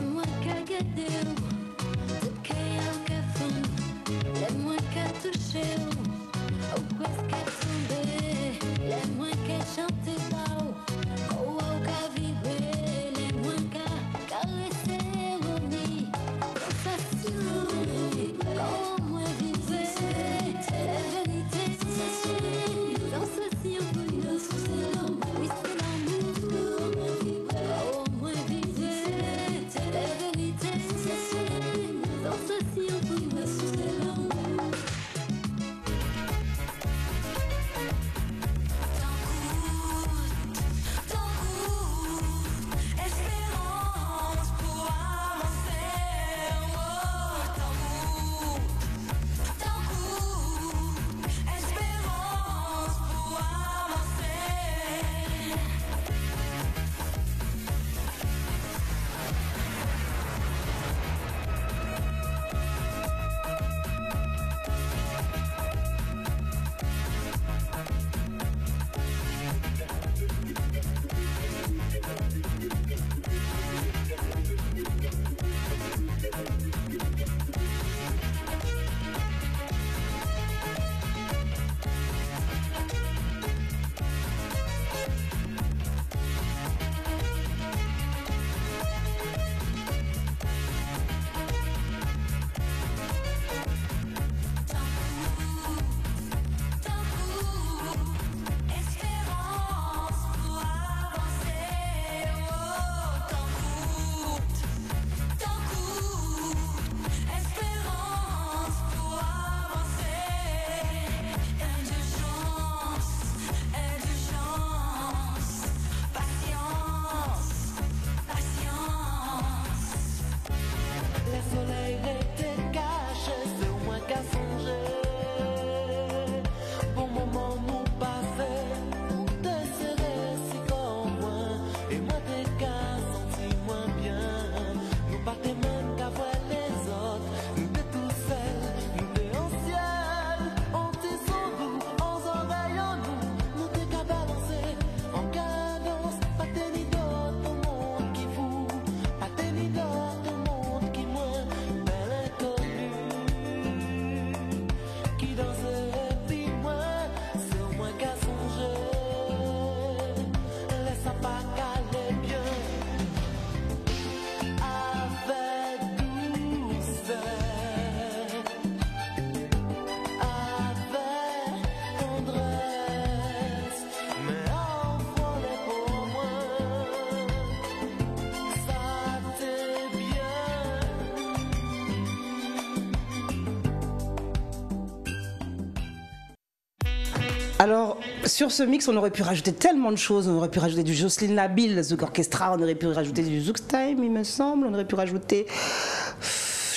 Speaker 1: Alors, sur ce mix, on aurait pu rajouter tellement de choses. On aurait pu rajouter du Jocelyne Labille, Zouk Orchestra, on aurait pu rajouter du Zouk Time, il me semble, on aurait pu rajouter...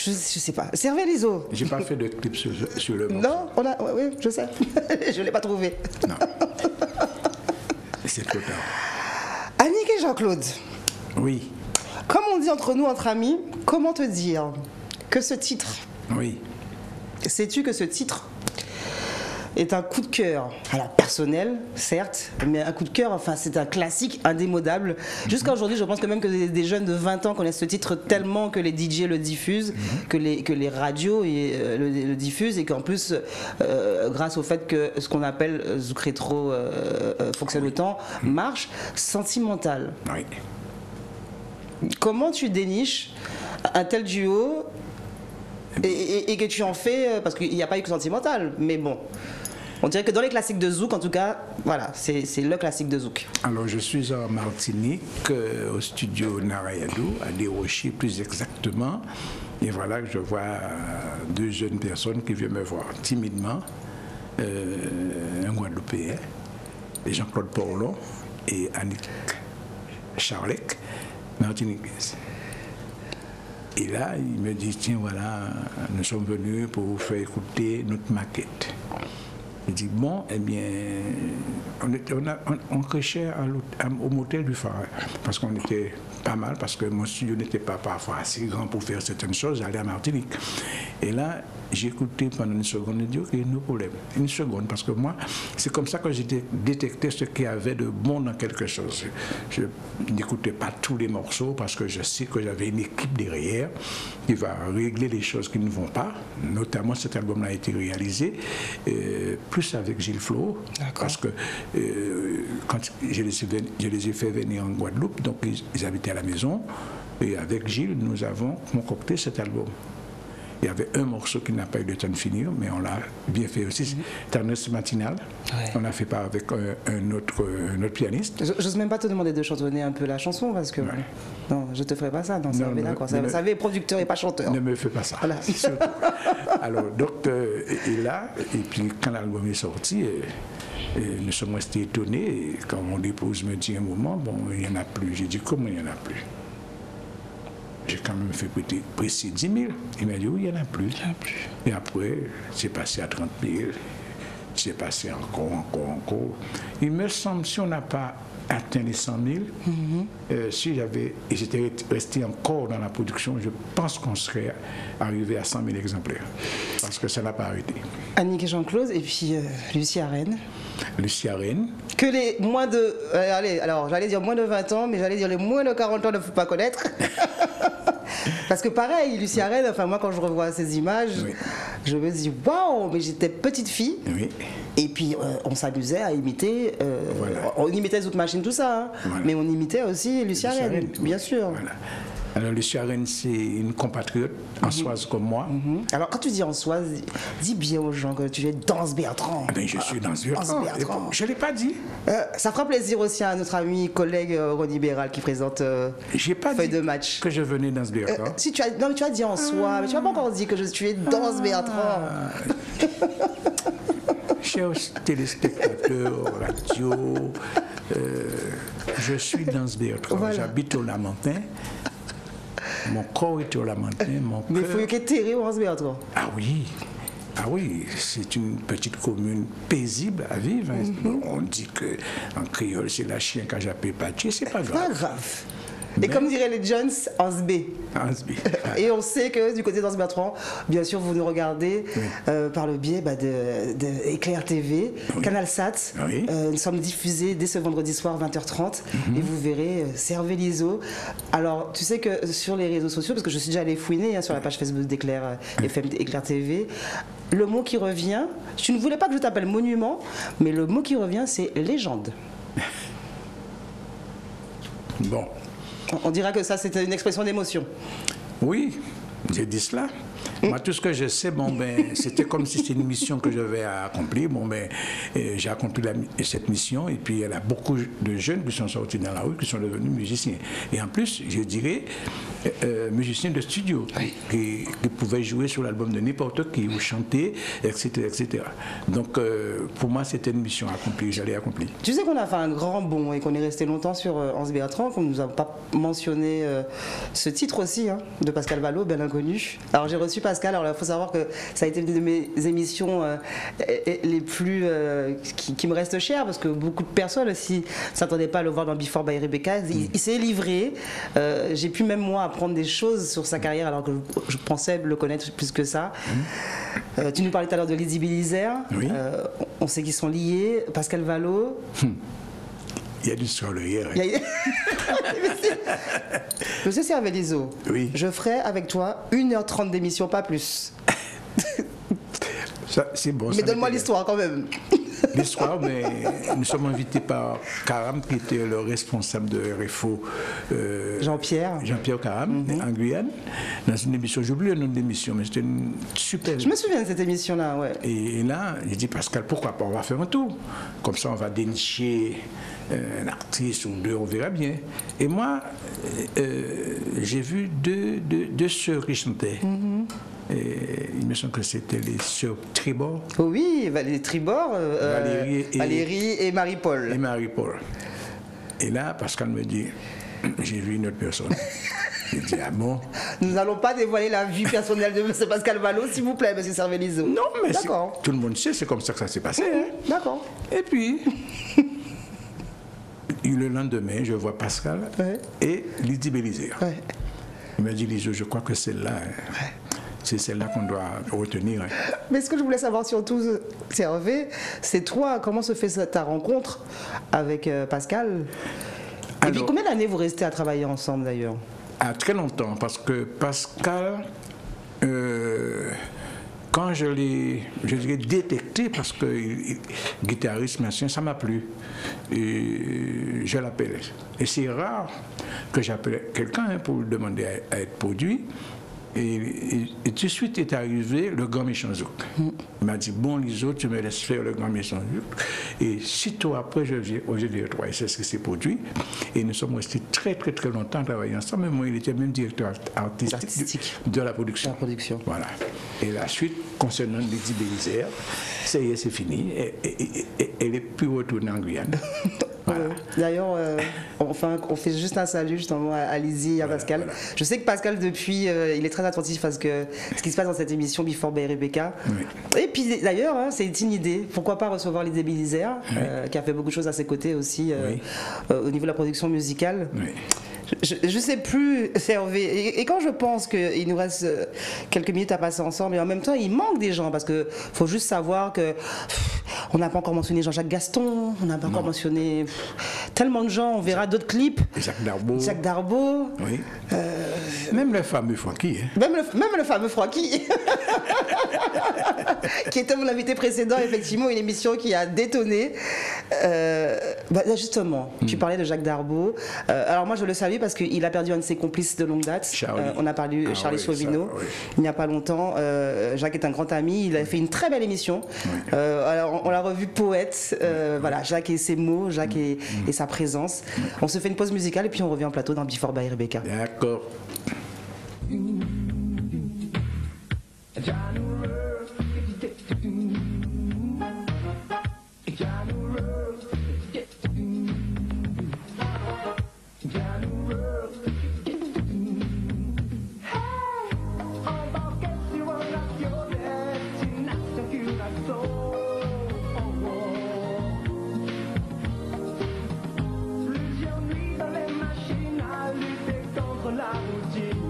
Speaker 1: Je sais pas. Servez l'ISO.
Speaker 2: J'ai pas fait de clip sur le morceau.
Speaker 1: Non, oui, je sais. Je l'ai pas trouvé.
Speaker 2: Non. C'est trop tard.
Speaker 1: Annick et Jean-Claude.
Speaker 2: Oui.
Speaker 1: Comme on dit entre nous, entre amis, comment te dire que ce titre...
Speaker 2: Oui.
Speaker 1: Sais-tu que ce titre est un coup de cœur, alors personnel, certes, mais un coup de cœur, enfin c'est un classique indémodable. Jusqu'à aujourd'hui, je pense que même que des jeunes de 20 ans connaissent ce titre tellement que les DJ le diffusent, que les radios le diffusent, et qu'en plus, grâce au fait que ce qu'on appelle Zouk Rétro fonctionne autant, marche, sentimental.
Speaker 2: Oui.
Speaker 1: Comment tu déniches un tel duo et que tu en fais, parce qu'il n'y a pas eu que sentimental, mais bon. On dirait que dans les classiques de Zouk, en tout cas, voilà, c'est le classique de Zouk.
Speaker 2: Alors, je suis en Martinique, au studio Narayadou, à Desrochers plus exactement. Et voilà que je vois deux jeunes personnes qui viennent me voir timidement. Un Guadeloupéen, Jean-Claude Porlon et Annick Charlec, martiniquaise. Et là, il me dit, tiens, voilà, nous sommes venus pour vous faire écouter notre maquette. Il dit, bon, eh bien, on crêchait au motel du phare, parce qu'on était pas mal, parce que mon studio n'était pas parfois assez grand pour faire certaines choses, j'allais à Martinique. Et là, j'ai écouté pendant une seconde, et dit, ok, no problème. Une seconde, parce que moi, c'est comme ça que j'ai détecté ce qu'il y avait de bon dans quelque chose. Je n'écoutais pas tous les morceaux, parce que je sais que j'avais une équipe derrière qui va régler les choses qui ne vont pas. Notamment, cet album-là a été réalisé plus avec Gilles Flo, parce que quand je les ai fait venir en Guadeloupe, donc ils habitaient à la maison, et avec Gilles, nous avons concocté cet album. Il y avait un morceau qui n'a pas eu le temps de finir, mais on l'a bien fait aussi. Tendresse matinale. Ouais. On l'a fait pas avec un autre pianiste.
Speaker 1: J'ose même pas te demander de chantonner un peu la chanson, parce que non, je te ferai pas ça. Non, d'accord. Vous savez, producteur et pas chanteur.
Speaker 2: Ne me fais pas ça. Voilà. Alors, donc, et là, et puis quand l'album est sorti, nous sommes restés étonnés. Et quand mon épouse me dit un moment, bon, il n'y en a plus. J'ai dit, comment il n'y en a plus? J'ai quand même fait précis 10 000. Il m'a dit, oui, il n'y en a plus. Et après, c'est passé à 30 000. C'est passé encore. Il me semble, si on n'a pas atteint les 100 000, si j'étais resté encore dans la production, je pense qu'on serait arrivé à 100 000 exemplaires. Parce que ça n'a pas arrêté.
Speaker 1: Annick et Jean-Claude, et puis Lucia Rennes.
Speaker 2: Lucia Rennes.
Speaker 1: Que les moins de... allez, alors j'allais dire moins de 20 ans, mais j'allais dire les moins de 40 ans ne faut pas connaître. Parce que pareil, Lucia Rennes, enfin moi quand je revois ces images, je me dis waouh, mais j'étais petite fille. Oui. Et puis on s'amusait à imiter, on imitait Zouk Machine, tout ça, hein, mais on imitait aussi Lucia Rennes, bien sûr. Voilà.
Speaker 2: Alors Lucia Rennes, c'est une compatriote ansoise comme moi.
Speaker 1: Alors quand tu dis ansoise, dis bien aux gens que tu es Danse Bertrand.
Speaker 2: Ben, je suis Danse Bertrand. Je ne l'ai pas dit.
Speaker 1: Ça fera plaisir aussi à notre ami, collègue Ronnie Béral qui présente Feuille de match.
Speaker 2: Que je venais Danse Bertrand.
Speaker 1: Si tu as, non, mais tu as dit en soi, mais tu n'as pas encore dit que tu es Danse Bertrand.
Speaker 2: Chers téléspectateurs, radio, je suis Danse Bertrand. Voilà. J'habite au Lamentin. Mon corps est au Lamentin, mon cœur...
Speaker 1: Mais il faut que tu au Bertrand.
Speaker 2: Ah oui, c'est une petite commune paisible à vivre. On dit qu'en créole, c'est la chien quand j'appelle Patrick, c'est pas grave.
Speaker 1: Pas grave. Et comme diraient les Jones, Hans B. Et on sait que du côté d'Anse Bertrand, bien sûr, vous nous regardez par le biais de Éclair TV, Canal Sat. Nous sommes diffusés dès ce vendredi soir, 20h30. Et vous verrez, servez l'ISO. Alors, tu sais que sur les réseaux sociaux, parce que je suis déjà allée fouiner sur la page Facebook d'Éclair FM, Éclair TV, le mot qui revient, tu ne voulais pas que je t'appelle monument, mais le mot qui revient, c'est légende.
Speaker 2: Bon.
Speaker 1: On dira que ça, c'était une expression d'émotion.
Speaker 2: Oui, j'ai dit cela. Moi, tout ce que je sais, c'était comme si c'était une mission que j'avais à accomplir. J'ai accompli cette mission et puis il y a beaucoup de jeunes qui sont sortis dans la rue, qui sont devenus musiciens. Et en plus, je dirais, musiciens de studio, qui pouvaient jouer sur l'album de n'importe qui, ou chanter, etc. etc. Donc, pour moi, c'était une mission accomplie, j'allais accomplir.
Speaker 1: Tu sais qu'on a fait un grand bond et qu'on est resté longtemps sur Anse Bertrand, qu'on ne nous a pas mentionné ce titre aussi, hein, de Pascal Vallot, Belle Inconnue. Alors, j'ai reçu Pascal, alors il faut savoir que ça a été une de mes émissions les plus qui me restent chères, parce que beaucoup de personnes aussi ne s'attendaient pas à le voir dans Before by Rebecca. Il s'est livré. J'ai pu même moi apprendre des choses sur sa carrière alors que je pensais le connaître plus que ça. Tu nous parlais tout à l'heure de Lydie Bélizer.
Speaker 2: Oui.
Speaker 1: On sait qu'ils sont liés. Pascal Vallot.
Speaker 2: Il y a du sol hier.
Speaker 1: Monsieur Cervellizo,
Speaker 2: oui.
Speaker 1: Je ferai avec toi 1h30 d'émission, pas plus.
Speaker 2: C'est bon.
Speaker 1: Mais donne-moi l'histoire quand même.
Speaker 2: L'histoire, nous sommes invités par Karam, qui était le responsable de RFO.
Speaker 1: Jean-Pierre
Speaker 2: Karam, en Guyane, dans une émission. J'oublie le nom de l'émission, mais c'était une super.
Speaker 1: Je me souviens de cette émission-là, ouais.
Speaker 2: Et là, j'ai dit, Pascal, pourquoi pas, on va faire un tour. Comme ça, on va dénicher un artiste ou deux, on verra bien. Et moi, j'ai vu deux sœurs qui chantaient. Et il me semble que c'était les sœurs Tribord.
Speaker 1: Oui, les Tribord, Valérie et Marie-Paul.
Speaker 2: Et Marie-Paul. Et là, Pascal me dit, j'ai vu une autre personne. J'ai dit, ah bon?
Speaker 1: Nous n'allons pas dévoiler la vie personnelle de M. Pascal Vallot, s'il vous plaît, M. Cervellizo.
Speaker 2: Non, mais
Speaker 1: d'accord.
Speaker 2: Tout le monde sait, c'est comme ça que ça s'est passé. Hein.
Speaker 1: D'accord.
Speaker 2: Et puis, le lendemain, je vois Pascal et Lydie Bélizer. Ouais. Il m'a dit, Liso, je crois que c'est là. Hein. C'est celle-là qu'on doit retenir. Hein.
Speaker 1: Mais ce que je voulais savoir surtout, Hervé, c'est toi, comment se fait ta rencontre avec Pascal? Et puis combien d'années vous restez à travailler ensemble d'ailleurs?
Speaker 2: Très longtemps, parce que Pascal, quand je l'ai détecté, parce que guitariste, machin, ça m'a plu. Et je l'appelais. Et c'est rare que j'appelle quelqu'un pour lui demander à être produit. Et tout de suite est arrivé le Grand Méchant Zouk. Il m'a dit, bon Liso, tu me laisses faire le Grand Méchant Zouk. Et sitôt après, je viens au GD3, et c'est ce qui s'est produit. Et nous sommes restés très très très longtemps à travailler ensemble. Moi, il était même directeur artistique de la production. Voilà. Et la suite, concernant Lydie Bélizer, ça y est, c'est fini. Elle est plus retournée en Guyane. Voilà.
Speaker 1: D'ailleurs, on fait juste un salut justement à Lydie et à Pascal. Voilà. Je sais que Pascal, depuis, il est très attentif parce que ce qui se passe dans cette émission Before by Rebecca. Oui. Et puis d'ailleurs, c'est une idée. Pourquoi pas recevoir Lydie Bélizer, qui a fait beaucoup de choses à ses côtés aussi au niveau de la production musicale. Oui. Je sais plus, Hervé. Et quand je pense qu'il nous reste quelques minutes à passer ensemble, et en même temps, il manque des gens, parce qu'il faut juste savoir que on n'a pas encore mentionné Jean-Jacques Gaston, on n'a pas encore mentionné tellement de gens, on verra d'autres clips. Jacques Darbo.
Speaker 2: Oui. Même le fameux Francky. Hein.
Speaker 1: Même le fameux Francky. Qui était mon invité précédent, effectivement, une émission qui a détonné. Justement, tu parlais de Jacques Darbo. Alors moi, je le savais parce qu'il a perdu un de ses complices de longue date. On a parlé de Charlie Sauvino il n'y a pas longtemps. Jacques est un grand ami, il a fait une très belle émission. Alors on l'a revu poète, voilà, Jacques et ses mots, Jacques et sa présence. On se fait une pause musicale et puis on revient en plateau dans Before by Rebecca.
Speaker 2: D'accord.
Speaker 3: Plusieurs nuits dans les machines à lutter contre la routine.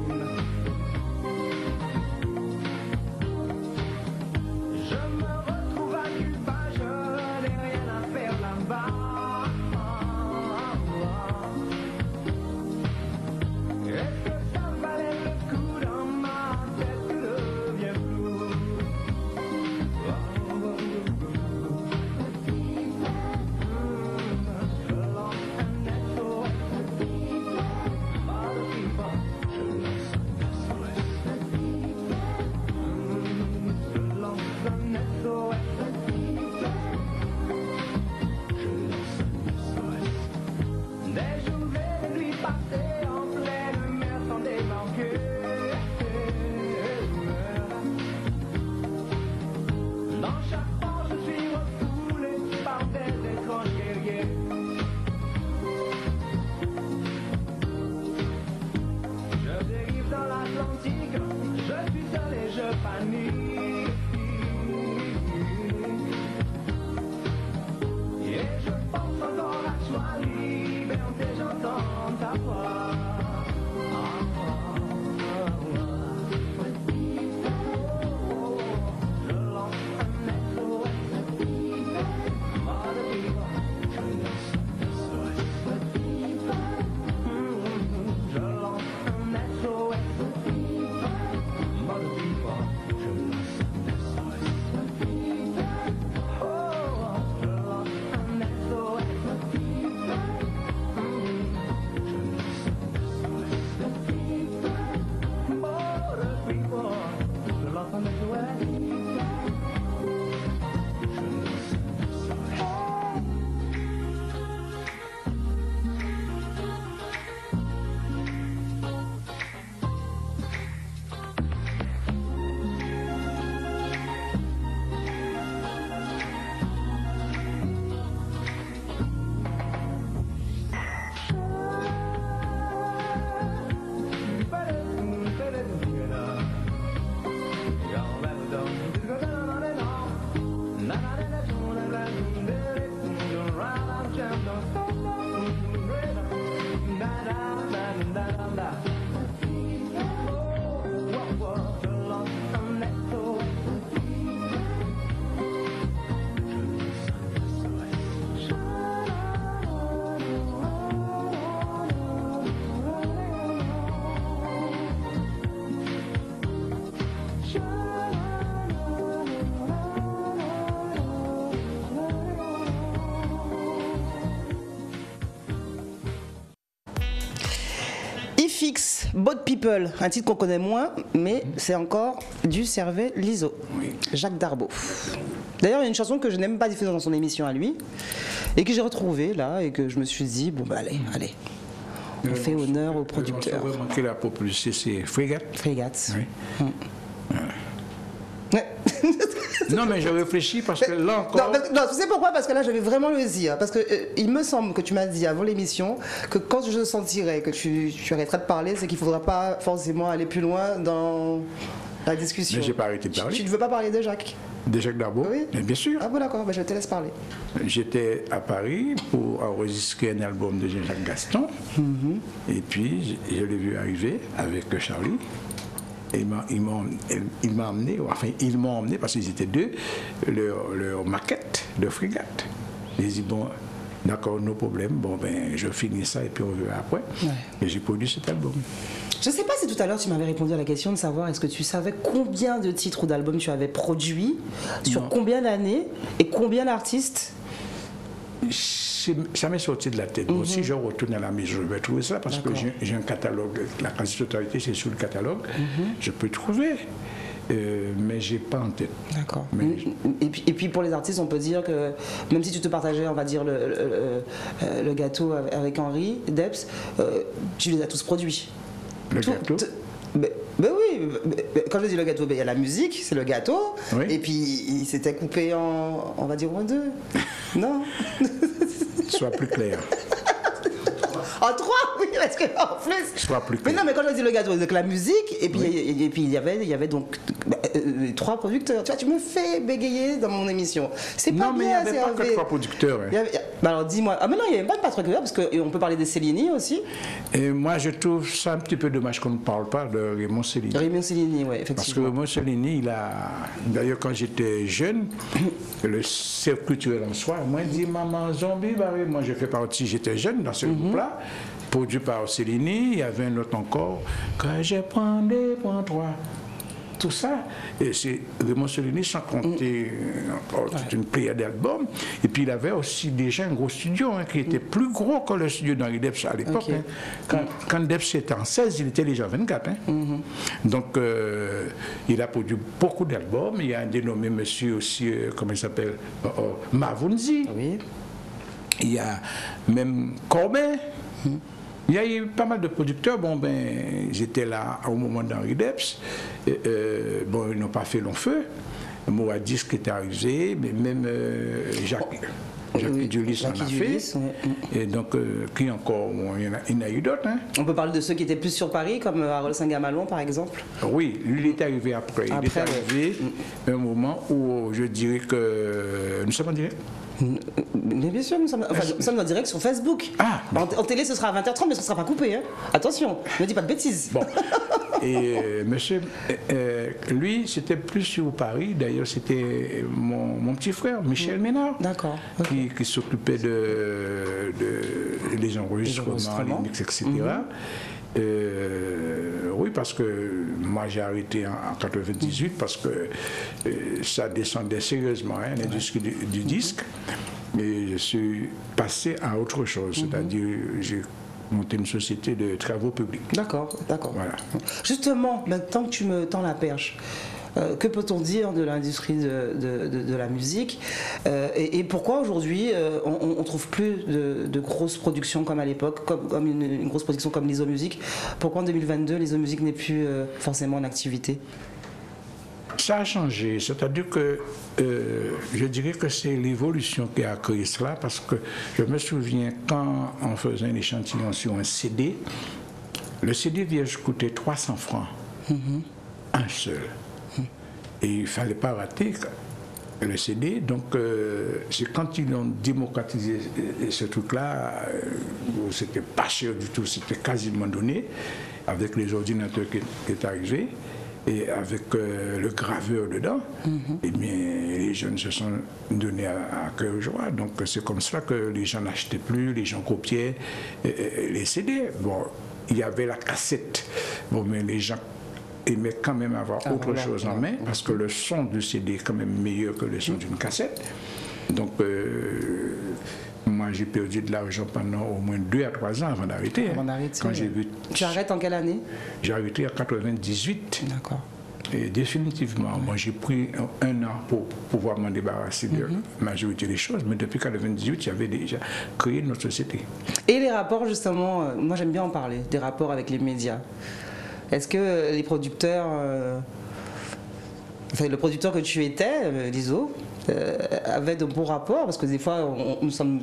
Speaker 1: Fix, Boat People, un titre qu'on connaît moins, mais c'est encore du Cervé Liso.
Speaker 2: Oui.
Speaker 1: Jacques Darbo. D'ailleurs, il y a une chanson que je n'aime pas diffuser dans son émission à lui, et que j'ai retrouvée là, et que je me suis dit, bon bah allez, on fait honneur au producteur.
Speaker 2: Le morceau vraiment qu'il a propulsé, c'est Frégate.
Speaker 1: Frégate.
Speaker 2: Oui.
Speaker 1: Ouais.
Speaker 2: Non, mais je réfléchis parce que là encore.
Speaker 1: Non, tu sais pourquoi? Parce que là, j'avais vraiment le désir. Parce que il me semble que tu m'as dit avant l'émission que quand je sentirais que tu arrêteras de parler, c'est qu'il ne faudra pas forcément aller plus loin dans la discussion.
Speaker 2: Mais j'ai pas arrêté de parler.
Speaker 1: Tu ne veux pas parler de Jacques?
Speaker 2: De Jacques Darbo?
Speaker 1: Oui.
Speaker 2: Mais bien sûr.
Speaker 1: Ah bon, d'accord, je te laisse parler.
Speaker 2: J'étais à Paris pour enregistrer un album de Jean-Jacques Gaston. Et puis, je l'ai vu arriver avec Charlie. Et ils m'ont emmené, parce qu'ils étaient deux, leur maquette de Frégate. Ils dit bon, d'accord, no problème, bon ben je finis ça et puis on verra après. Ouais. Et j'ai produit cet album.
Speaker 1: Je ne sais pas si tout à l'heure tu m'avais répondu à la question de savoir est-ce que tu savais combien de titres ou d'albums tu avais produit, sur combien d'années et combien d'artistes?
Speaker 2: Ça m'est sorti de la tête. Bon, si je retourne à la maison, je vais trouver ça parce que j'ai un catalogue. La quasi-totalité, c'est sur le catalogue. Je peux trouver, mais je n'ai pas en tête.
Speaker 1: D'accord. Et puis pour les artistes, on peut dire que même si tu te partageais, on va dire, le gâteau avec Henri Debs, tu les as tous produits.
Speaker 2: Le gâteau
Speaker 1: Ben oui, quand je dis le gâteau, il y a la musique, c'est le gâteau,
Speaker 2: oui.
Speaker 1: Et puis il s'était coupé en, on va dire, en deux. Non.
Speaker 2: Sois plus clair.
Speaker 1: En trois, oui, parce que en plus.
Speaker 2: Sois plus clair.
Speaker 1: Mais non, mais quand je dis le gâteau, donc la musique, et puis il y avait donc trois producteurs. Tu vois, tu me fais bégayer dans mon émission. C'est pas
Speaker 2: non, mais il n'y avait pas que trois producteurs. Hein.
Speaker 1: Alors dis-moi, mais non, il n'y avait pas que trois producteurs, parce qu'on peut parler des Cellini aussi.
Speaker 2: Et moi, je trouve ça un petit peu dommage qu'on ne parle pas de Raymond Cellini.
Speaker 1: Raymond Cellini, oui, effectivement.
Speaker 2: Parce que Raymond Cellini, il a. D'ailleurs, quand j'étais jeune, le cercle culturel en soi, moi, il dit Maman Zombie, bah oui, moi, je fais partie, j'étais jeune dans ce groupe-là, produit par Cellini, il y avait un autre encore, que je prends des points 3. Tout ça, et c'est Raymond Cellini, sans compter encore toute une pléiade d'albums. Et puis il avait aussi déjà un gros studio qui était plus gros que le studio d'Henri Debs à l'époque. Okay. Quand Debs était en 16, il était déjà 24. Donc il a produit beaucoup d'albums. Il y a un dénommé monsieur aussi, comment il s'appelle, Mavunzi.
Speaker 1: Oui.
Speaker 2: Il y a même Corbin. Il y a eu pas mal de producteurs. Bon, ben, j'étais là au moment d'Henri Debs. Bon, ils n'ont pas fait long feu. Moa Disque est arrivé, mais même Jacques Dulis en a fait. Et donc, qui encore? Bon, il y en a eu d'autres. Hein.
Speaker 1: On peut parler de ceux qui étaient plus sur Paris, comme Harold Saint-Gamalon, par exemple?
Speaker 2: Oui, lui, il est arrivé après. Il est arrivé à un moment où je dirais que nous sommes en direct.
Speaker 1: Mais bien sûr, nous sommes en direct sur Facebook.
Speaker 2: Ah,
Speaker 1: en télé, ce sera à 20h30, mais ce ne sera pas coupé. Hein. Attention, ne dis pas de bêtises.
Speaker 2: Bon. Et monsieur, lui, c'était plus sur Paris. D'ailleurs, c'était mon petit frère, Michel Ménard, qui s'occupait des enregistrements, les mix, etc. Oui, parce que moi j'ai arrêté en 98 parce que ça descendait sérieusement, l'industrie du disque, et je suis passé à autre chose, c'est-à-dire j'ai monté une société de travaux publics. D'accord.
Speaker 1: Voilà. Justement, maintenant que tu me tends la perche, que peut-on dire de l'industrie de la musique et pourquoi aujourd'hui on ne trouve plus de grosses productions comme à l'époque, comme une grosse production comme l'ISO Music? Pourquoi en 2022 l'ISO Music n'est plus forcément en activité?
Speaker 2: Ça a changé, c'est-à-dire que je dirais que c'est l'évolution qui a créé cela, parce que je me souviens quand on faisait un échantillon sur un CD, le CD vierge coûtait 300 francs, un seul. Et il ne fallait pas rater le CD. Donc, c'est quand ils ont démocratisé ce truc-là, c'était pas cher du tout, c'était quasiment donné, avec les ordinateurs qui est arrivé, et avec le graveur dedans, et bien, les jeunes se sont donnés à cœur joie. Donc, c'est comme ça que les gens n'achetaient plus, les gens copiaient les CD. Bon, il y avait la cassette, bon, mais les gens aimaient quand même avoir autre chose en main, parce que le son du CD est quand même meilleur que le son d'une cassette. Donc, Moi, j'ai perdu de l'argent pendant au moins 2 à 3 ans avant d'arrêter.
Speaker 1: Avant d'arrêter.
Speaker 2: Quand j'ai vu.
Speaker 1: Tu arrêtes en quelle année?
Speaker 2: J'ai arrêté en 98.
Speaker 1: D'accord.
Speaker 2: Et définitivement, moi j'ai pris 1 an pour pouvoir m'en débarrasser de la majorité des choses, mais depuis 98, j'avais déjà créé notre société.
Speaker 1: Et les rapports, justement, moi j'aime bien en parler, des rapports avec les médias. Est-ce que les producteurs, enfin, le producteur que tu étais, Lizo, avait de bons rapports? Parce que des fois, nous sommes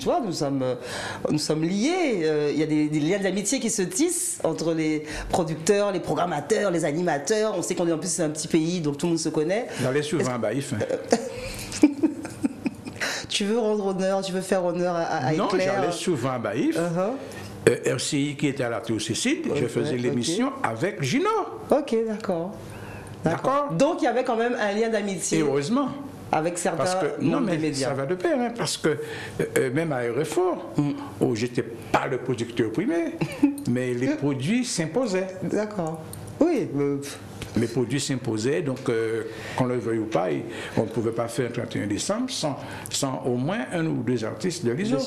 Speaker 1: liés. Il y a des liens d'amitié qui se tissent entre les producteurs, les programmateurs, les animateurs. On sait qu'on est en plus c'est un petit pays, donc tout le monde se connaît.
Speaker 2: J'allais souvent à Baïf.
Speaker 1: Tu veux rendre honneur, tu veux faire honneur à
Speaker 2: Non,
Speaker 1: Éclair?
Speaker 2: j'allais souvent à Baïf. RCI qui était à la Tour Cécile, je faisais l'émission avec Gino.
Speaker 1: Ok, d'accord. Donc il y avait quand même un lien d'amitié.
Speaker 2: Et heureusement.
Speaker 1: Avec certains
Speaker 2: mais
Speaker 1: des médias.
Speaker 2: Ça va de pair, hein, parce que même à RFO, où j'étais pas le producteur primaire, mais les produits s'imposaient.
Speaker 1: D'accord. Oui.
Speaker 2: Les produits s'imposaient, donc qu'on le veuille ou pas, on ne pouvait pas faire un 31 décembre sans au moins 1 ou 2 artistes de l'ISO.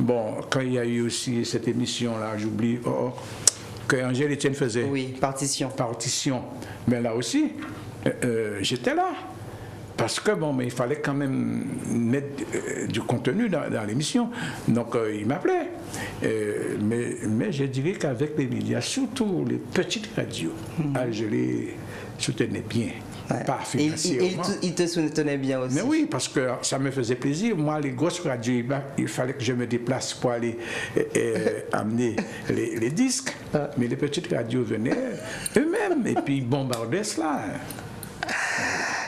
Speaker 2: Bon, quand il y a eu aussi cette émission-là, j'oublie, que Angèle Etienne faisait.
Speaker 1: Oui, Partition.
Speaker 2: Mais là aussi, j'étais là. Parce que bon, mais il fallait quand même mettre du contenu dans l'émission. Donc il m'appelait. Mais je dirais qu'avec les médias, surtout les petites radios, je les soutenais bien.
Speaker 1: Ouais.
Speaker 2: Pas financièrement.
Speaker 1: Il te soutenait bien aussi.
Speaker 2: Mais oui, parce que ça me faisait plaisir. Moi, les grosses radios, il fallait que je me déplace pour aller amener les disques. Mais les petites radios venaient eux-mêmes et puis ils bombardaient cela.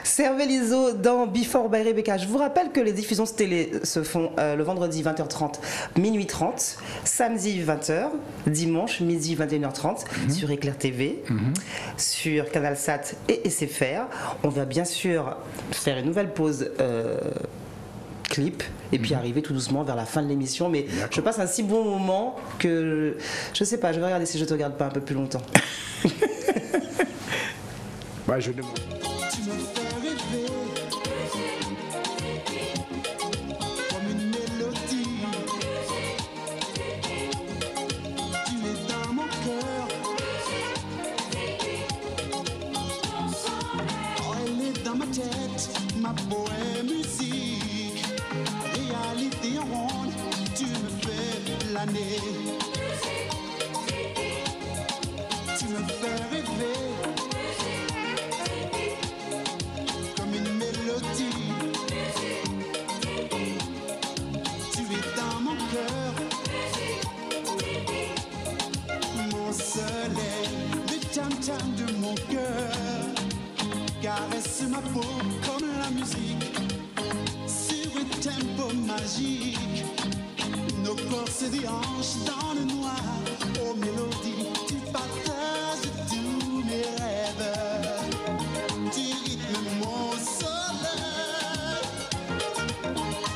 Speaker 1: Servez Lizo dans Before by Rebecca. Je vous rappelle que les diffusions de télé se font le vendredi 20h30, minuit 30, samedi 20h, dimanche midi 21h30 sur Éclair TV, sur CanalSat et SFR. On va bien sûr faire une nouvelle pause clip et puis arriver tout doucement vers la fin de l'émission. Mais je passe un si bon moment que je sais pas, je vais regarder si je te regarde pas un peu plus longtemps.
Speaker 2: Bah, je demande.
Speaker 3: Tu me fais rêver comme une mélodie. Tu es dans mon cœur. Oh, elle est dans ma tête, ma bohème musique. Réalité en ronde, tu me fais planer. Tu me fais rêver. Tu es dans mon cœur, mon soleil, le tam-tam de mon cœur caresse ma peau comme la musique sur un tempo magique. Nos corps se déhanchent dans le noir, aux mélodies, tu partages tous mes rêves. Tu rythmes mon soleil.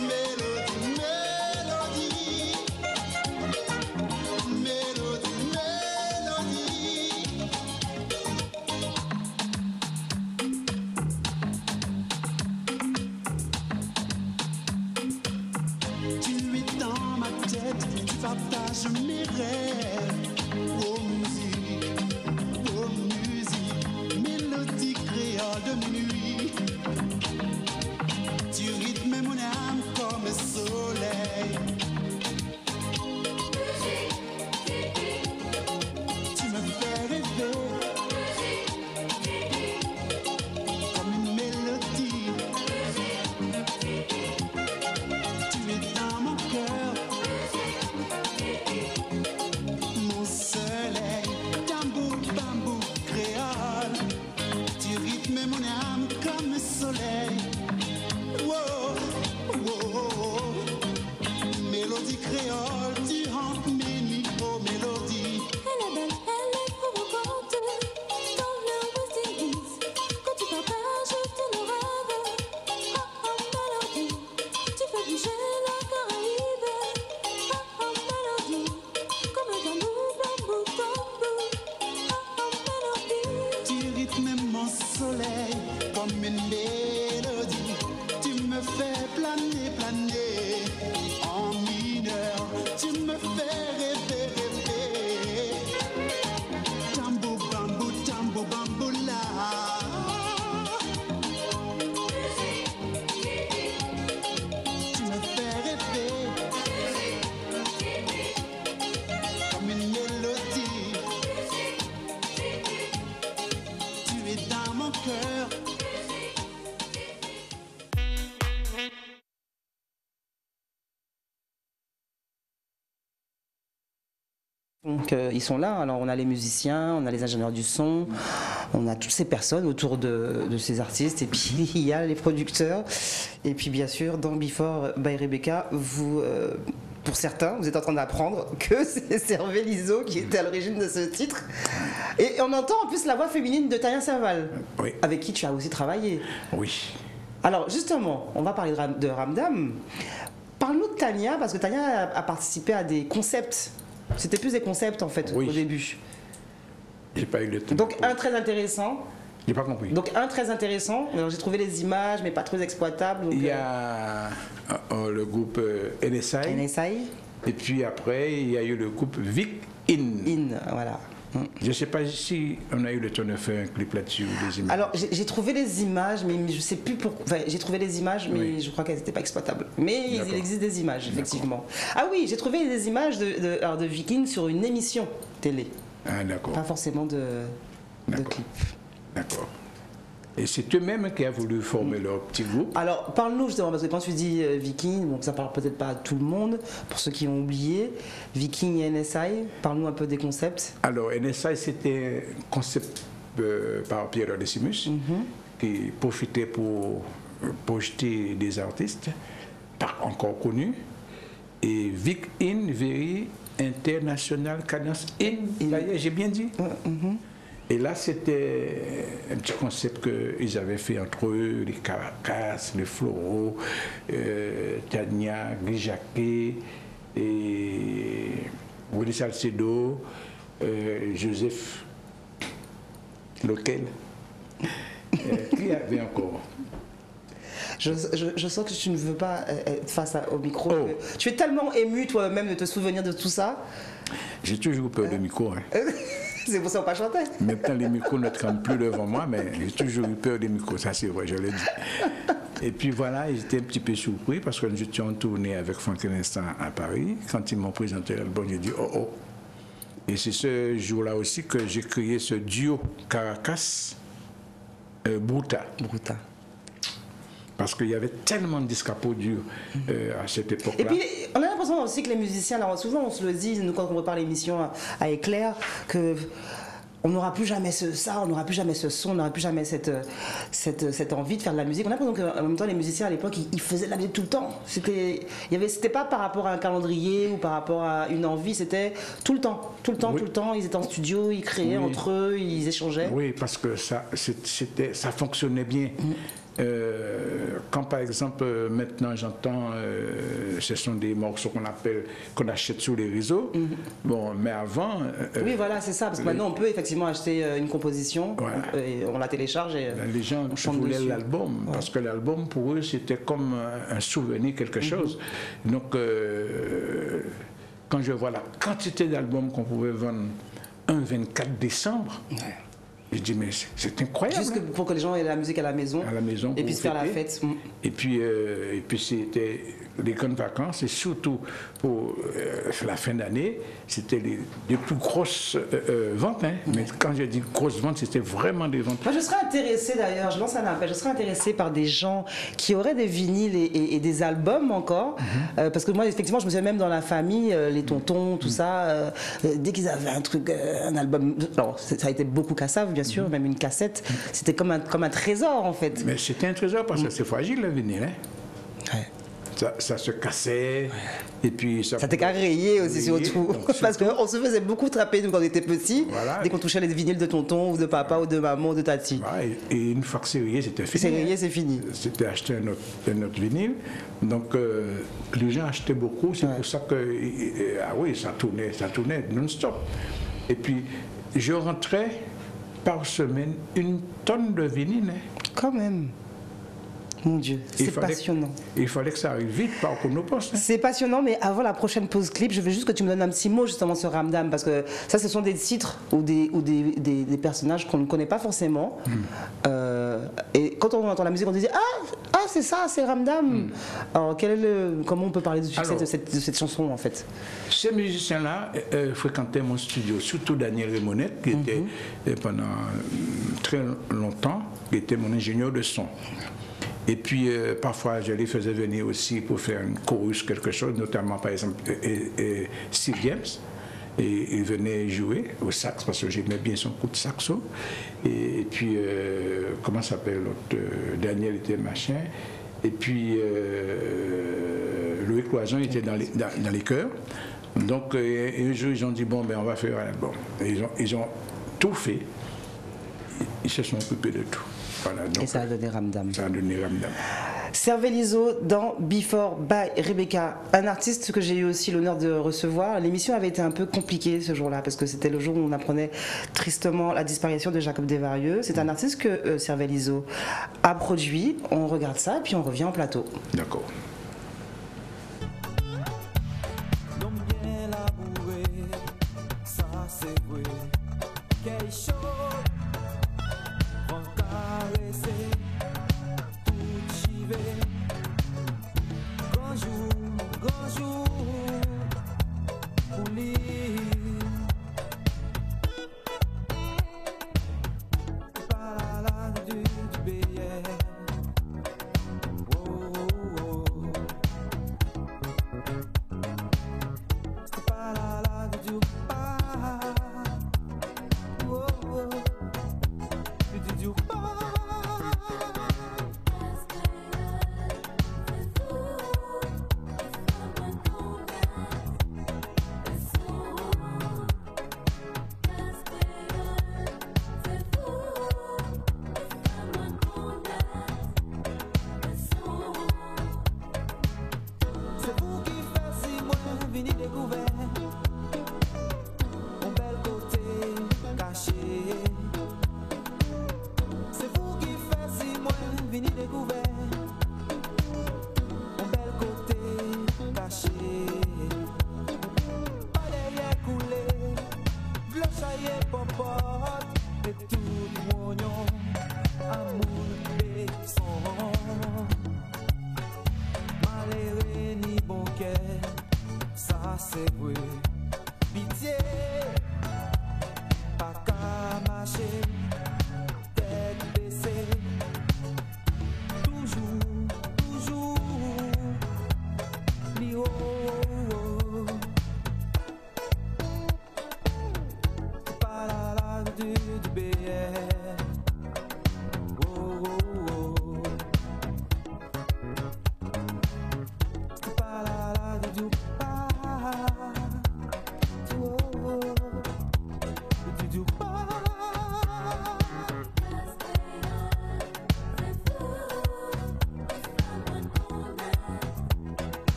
Speaker 3: Mélodie, mélodie, mélodie, mélodie. Tu es dans ma tête, tu partages mes rêves. Oh musique, mélodie créole de nuit. Tu rythmes mon âme comme le soleil. Tu me fais rêver comme une mélodie. Tu es dans mon cœur, mon soleil.
Speaker 1: Donc ils sont là, alors on a les musiciens, on a les ingénieurs du son, on a toutes ces personnes autour de ces artistes, et puis il y a les producteurs, et puis bien sûr dans Before by Rebecca, vous, pour certains, vous êtes en train d'apprendre que c'est Hervé Lizo qui était à l'origine de ce titre, et on entend en plus la voix féminine de Tania Serval,
Speaker 2: Oui.
Speaker 1: avec qui tu as aussi travaillé.
Speaker 2: Oui.
Speaker 1: Alors justement, on va parler de Ramdam. Parle-nous de Tania, parce que Tania a participé à des concepts. C'était plus des concepts en fait
Speaker 2: Oui.
Speaker 1: au début.
Speaker 2: J'ai pas eu le temps.
Speaker 1: Donc un très intéressant.
Speaker 2: J'ai pas compris.
Speaker 1: Donc un très intéressant. Alors, j'ai trouvé les images, mais pas trop exploitables. Donc,
Speaker 2: Il y a le groupe NSI.
Speaker 1: NSI.
Speaker 2: Et puis après, il y a eu le groupe Vic In.
Speaker 1: Voilà.
Speaker 2: Je ne sais pas si on a eu le temps de faire un clip là-dessus ou des images.
Speaker 1: Alors j'ai trouvé les images, mais je sais plus pourquoi. Enfin, j'ai trouvé les images, mais
Speaker 2: Oui.
Speaker 1: je crois qu'elles n'étaient pas exploitables. Mais il existe des images, effectivement. Ah oui, j'ai trouvé des images de Viking sur une émission télé.
Speaker 2: Ah, d'accord.
Speaker 1: Pas forcément de clip.
Speaker 2: D'accord. Et c'est eux-mêmes qui ont voulu former leur petit groupe.
Speaker 1: Alors, parle-nous justement, parce que quand tu dis Viking, bon, ça parle peut-être pas à tout le monde, pour ceux qui ont oublié, Viking et NSI, parle-nous un peu des concepts.
Speaker 2: Alors, NSI, c'était un concept par Pierre Decimus, qui profitait pour projeter des artistes, pas encore connus. Et Vic In, Very International Cadence In, j'ai bien dit. Et là, c'était un petit concept qu'ils avaient fait entre eux, les Caracas, les Floraux, Tania, Grijaquet, et Willy Salcedo, Joseph, lequel qui avait encore?
Speaker 1: Je sens que tu ne veux pas être face au micro.
Speaker 2: Oh.
Speaker 1: Tu es tellement ému toi-même de te souvenir de tout ça.
Speaker 2: J'ai toujours peur du micro. Hein.
Speaker 1: C'est pour ça qu'on pas chanter.
Speaker 2: Maintenant, les micros ne tremblent plus devant moi, mais j'ai toujours eu peur des micros, ça c'est vrai, je l'ai dit. Et puis voilà, j'étais un petit peu surpris parce que nous étions en tournée avec Franklin Instant à Paris. Quand ils m'ont présenté l'album, j'ai dit oh oh. Et c'est ce jour-là aussi que j'ai créé ce duo Caracas-Bruta.
Speaker 1: Bruta.
Speaker 2: Parce qu'il y avait tellement de disques à produire à cette époque-là.
Speaker 1: Et puis, on a l'impression aussi que les musiciens, alors souvent on se le dit, nous quand on prépare l'émission à Éclair, que on n'aura plus jamais ça, on n'aura plus jamais ce son, on n'aura plus jamais cette envie de faire de la musique. On a l'impression qu'en même temps, les musiciens à l'époque, ils faisaient de la musique tout le temps. C'était pas par rapport à un calendrier ou par rapport à une envie, c'était tout le temps. Oui. Tout le temps, ils étaient en studio, ils créaient entre eux, ils échangeaient.
Speaker 2: Oui, parce que ça fonctionnait bien. Quand par exemple maintenant j'entends ce sont des morceaux qu'on achète sur les réseaux, bon, mais avant
Speaker 1: oui voilà c'est ça, parce que maintenant on peut effectivement acheter une composition, et on la télécharge et
Speaker 2: les gens voulaient l'album, parce que l'album pour eux c'était comme un souvenir, quelque chose. Donc quand je vois la quantité d'albums qu'on pouvait vendre un 24 décembre, je dis, mais c'est incroyable.
Speaker 1: Juste pour que les gens aient la musique à la maison et puissent faire la fête.
Speaker 2: Et puis c'était les grandes vacances, et surtout pour la fin d'année, c'était les plus grosses ventes. Hein. Mais quand je dis grosses ventes, c'était vraiment des ventes.
Speaker 1: Moi, je serais intéressée d'ailleurs, je lance un appel, je serais intéressée par des gens qui auraient des vinyles et des albums encore. Parce que moi, effectivement, je me souviens même dans la famille, les tontons, tout ça, dès qu'ils avaient un truc, un album, alors ça a été beaucoup cassave, bien sûr, même une cassette, c'était comme un trésor en fait.
Speaker 2: Mais c'était un trésor parce que c'est fragile le vinyle. Hein.
Speaker 1: Ouais.
Speaker 2: Ça se cassait, et puis ça
Speaker 1: t'est qu'à rayer aussi surtout, parce qu'on se faisait beaucoup trapper nous quand on était petits, dès qu'on touchait les vinyles de tonton ou de papa ou de maman ou de tati.
Speaker 2: Et une fois que c'est rayé, c'était fini.
Speaker 1: C'est rayé, c'est fini.
Speaker 2: C'était acheter un autre vinyle, donc les gens achetaient beaucoup, c'est pour ça que ça tournait non-stop. Et puis je rentrais par semaine une tonne de vinyle.
Speaker 1: Quand même. Mon Dieu, c'est passionnant.
Speaker 2: Il fallait que ça arrive vite par Chronopost. Hein.
Speaker 1: C'est passionnant, mais avant la prochaine pause clip, je veux juste que tu me donnes un petit mot justement sur Ramdam, parce que ça, ce sont des titres ou des personnages qu'on ne connaît pas forcément. Et quand on entend la musique, on se dit ah c'est ça, c'est Ramdam. Alors comment on peut parler du succès de cette chanson en fait?
Speaker 2: Ces musiciens-là fréquentaient mon studio, surtout Daniel Ramonette, qui était pendant très longtemps, qui était mon ingénieur de son. Et puis, parfois, je les faisais venir aussi pour faire une chorus, quelque chose, notamment, par exemple, Steve James. Et il venait jouer au sax parce que j'aimais bien son coup de saxo. Et puis, comment s'appelle l'autre Daniel était machin. Et puis, Loïc Loison était dans les chœurs. Donc, un jour, ils ont dit, bon, ben, on va faire un album. Et ils ont tout fait. Ils se sont occupés de tout. Voilà, donc,
Speaker 1: et ça a donné Ramdam.
Speaker 2: Ça a donné Ramdam.
Speaker 1: Cervellizo dans Before by Rebecca, un artiste que j'ai eu aussi l'honneur de recevoir. L'émission avait été un peu compliquée ce jour-là parce que c'était le jour où on apprenait tristement la disparition de Jacob Desvarieux. C'est un artiste que Cervellizo a produit. On regarde ça et puis on revient en plateau.
Speaker 2: D'accord.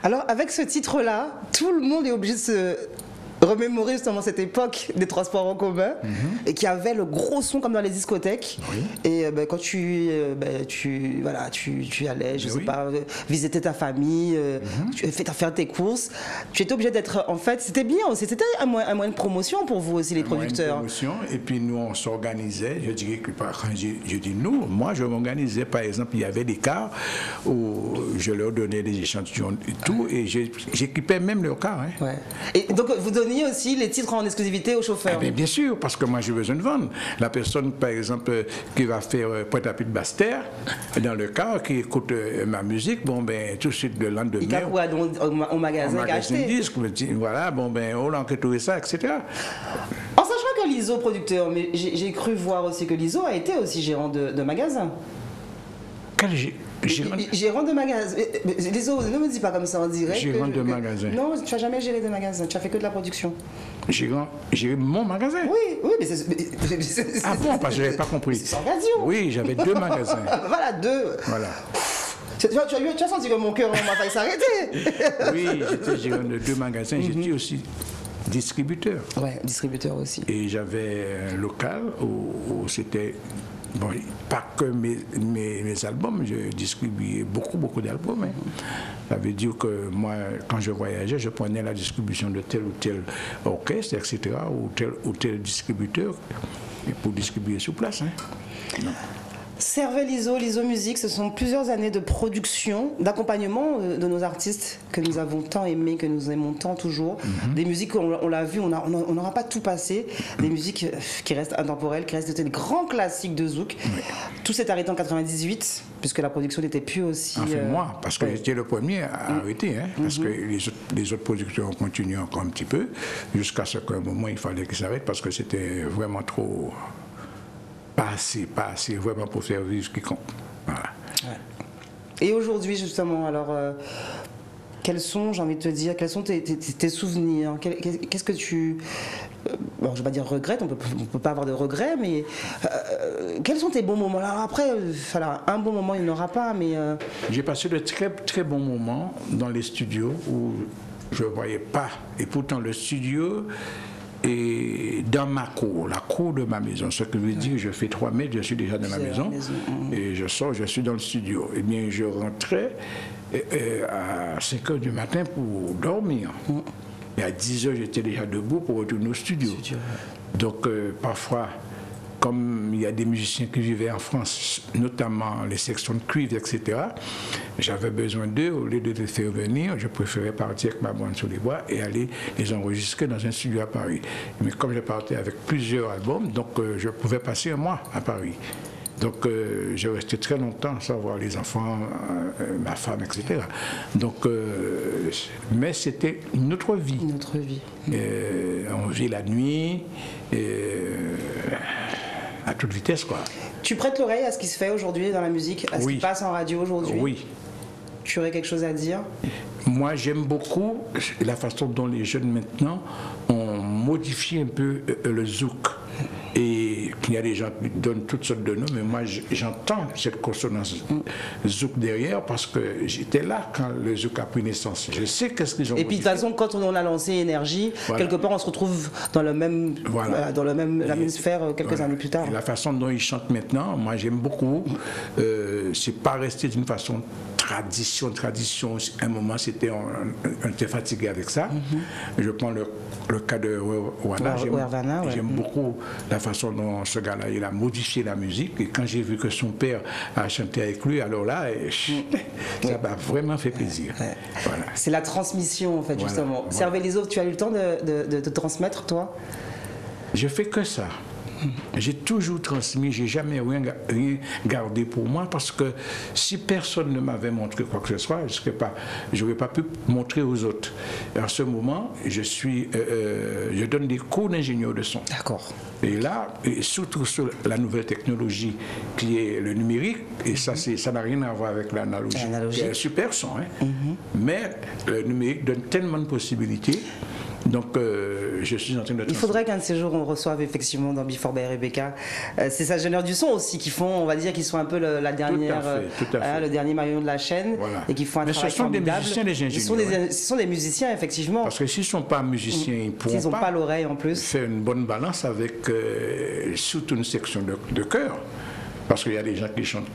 Speaker 1: Alors avec ce titre-là, tout le monde est obligé de se remémorer justement cette époque des transports en commun et qui avait le gros son comme dans les discothèques.
Speaker 2: Oui.
Speaker 1: Et quand tu allais, je sais pas, visiter ta famille, tu faire tes courses, tu étais obligé d'être, en fait, c'était bien aussi, c'était un moyen de promotion pour vous aussi les producteurs.
Speaker 2: Promotion, et puis nous on s'organisait, je dirais que quand je dis nous, moi je m'organisais, par exemple, il y avait des cars où je leur donnais des échantillons et tout, et j'équipais même leur car. Hein.
Speaker 1: Ouais. Et donc vous donniez aussi les titres en exclusivité aux chauffeurs.
Speaker 2: Bien sûr, parce que moi j'ai besoin de vendre. La personne, par exemple, qui va faire Pointe-à-Pitre de Basse-Terre, dans le car, qui écoute ma musique, bon ben tout de suite le lendemain.
Speaker 1: Il y a quoi au magasin
Speaker 2: disque, voilà, bon ben on a enquêté ça, etc.
Speaker 1: En sachant que Lizo, producteur, mais j'ai cru voir aussi que Lizo a été aussi gérant de magasin.
Speaker 2: Quel
Speaker 1: gérant de magasin. Lizo, ne me dis pas comme ça en direct.
Speaker 2: Gérant de magasin.
Speaker 1: Non, tu n'as jamais géré de magasin, tu as fait que de la production.
Speaker 2: Gérer mon magasin?
Speaker 1: Oui, mais c'est...
Speaker 2: Ah bon, parce que je n'avais pas compris.
Speaker 1: C'est sans radio.
Speaker 2: Oui, j'avais 2 magasins.
Speaker 1: Voilà, 2.
Speaker 2: Voilà.
Speaker 1: Tu as senti que mon cœur m'a failli s'arrêter.
Speaker 2: Oui, j'étais gérant de 2 magasins, j'étais aussi distributeur.
Speaker 1: Oui, distributeur aussi.
Speaker 2: Et j'avais un local où c'était... Bon, pas que mes albums, je distribuais beaucoup d'albums. Hein. Ça veut dire que moi, quand je voyageais, je prenais la distribution de tel ou tel orchestre, etc., ou tel distributeur, pour distribuer sur place. Hein.
Speaker 1: Cervelle Lizo Musique, ce sont plusieurs années de production, d'accompagnement de nos artistes que nous avons tant aimés, que nous aimons tant toujours. Des musiques, on l'a vu, on n'aura pas tout passé. Des musiques qui restent intemporelles, qui restent des grands classiques de Zouk. Tout s'est arrêté en 98, puisque la production n'était plus aussi...
Speaker 2: Enfin, moi, parce que j'étais le premier à arrêter, hein, parce que les autres producteurs ont continué encore un petit peu, jusqu'à ce qu'à un moment, il fallait qu'ils s'arrêtent, parce que c'était vraiment trop... Pas assez, vraiment pour faire vivre quiconque. Voilà.
Speaker 1: Ouais. Et aujourd'hui, justement, alors, quels sont, j'ai envie de te dire, quels sont tes souvenirs? Qu'est-ce que tu... bon, je ne vais pas dire regrette, on peut pas avoir de regrets, mais quels sont tes bons moments? Alors après, un bon moment, il n'y en aura pas, mais...
Speaker 2: J'ai passé de très, très bons moments dans les studios où je ne voyais pas. Et pourtant, le studio... Et dans ma cour, la cour de ma maison, ce que veut dire que je fais 3 mètres, je suis déjà dans la maison, et je sors, je suis dans le studio. Eh bien, je rentrais à 5 h du matin pour dormir. Et à 10 h, j'étais déjà debout pour retourner au studio. Donc, parfois, comme il y a des musiciens qui vivaient en France, notamment les sections de cuivre, etc., j'avais besoin d'eux. Au lieu de les faire venir, je préférais partir avec ma bande sur les bois et aller les enregistrer dans un studio à Paris. Mais comme je partais avec plusieurs albums, donc je pouvais passer un mois à Paris. Donc j'ai resté très longtemps sans voir les enfants, ma femme, etc. Donc, mais c'était une autre vie.
Speaker 1: Une autre vie.
Speaker 2: On vit la nuit. À toute vitesse, quoi.
Speaker 1: Tu prêtes l'oreille à ce qui se fait aujourd'hui dans la musique, à ce qui passe en radio aujourd'hui?
Speaker 2: Oui.
Speaker 1: Tu aurais quelque chose à dire?
Speaker 2: Moi, j'aime beaucoup la façon dont les jeunes maintenant ont modifié un peu le zouk. Et il y a des gens qui donnent toutes sortes de noms, mais moi j'entends cette consonance zouk derrière parce que j'étais là quand le zouk a pris naissance. Je sais qu'est-ce qu'ils ont.
Speaker 1: Et puis de toute façon, quand on a lancé Énergie, quelque part on se retrouve dans le même, la même sphère quelques années plus tard.
Speaker 2: Et la façon dont ils chantent maintenant, moi j'aime beaucoup. C'est pas resté d'une façon tradition. À un moment, on était fatigué avec ça. Je prends le cas de Wana. J'aime beaucoup la façon dont ce gars-là, il a modifié la musique. Et quand j'ai vu que son père a chanté avec lui, alors là, ça m'a vraiment fait plaisir. Voilà.
Speaker 1: C'est la transmission, en fait, justement. Voilà. Cervelle Lizo, tu as eu le temps de transmettre, toi?
Speaker 2: Je fais que ça. J'ai toujours transmis, j'ai jamais rien gardé pour moi parce que si personne ne m'avait montré quoi que ce soit, je n'aurais pas pu montrer aux autres. En ce moment, je donne des cours d'ingénieur de son.
Speaker 1: D'accord.
Speaker 2: Et là, et surtout sur la nouvelle technologie qui est le numérique, et ça n'a rien à voir avec l'analogie. C'est un super son, hein. Mais le numérique donne tellement de possibilités. Donc, je suis en train de...
Speaker 1: Il faudrait qu'un de ces jours on reçoive effectivement dans Before by Rebecca ces ingénieurs du son aussi qui font, on va dire, qui sont un peu la dernière,
Speaker 2: tout à fait.
Speaker 1: Le dernier maillon de la chaîne,
Speaker 2: Voilà.
Speaker 1: et qui font un
Speaker 2: Mais
Speaker 1: travail
Speaker 2: ce sont des
Speaker 1: formidable.
Speaker 2: musiciens, les ingénieurs.
Speaker 1: Ce sont des musiciens effectivement.
Speaker 2: Parce que s'ils ne sont pas musiciens, ils ne pourront
Speaker 1: Ils n'ont pas l'oreille en plus.
Speaker 2: faire une bonne balance avec surtout une section de chœur. Parce qu'il y a des gens qui chantent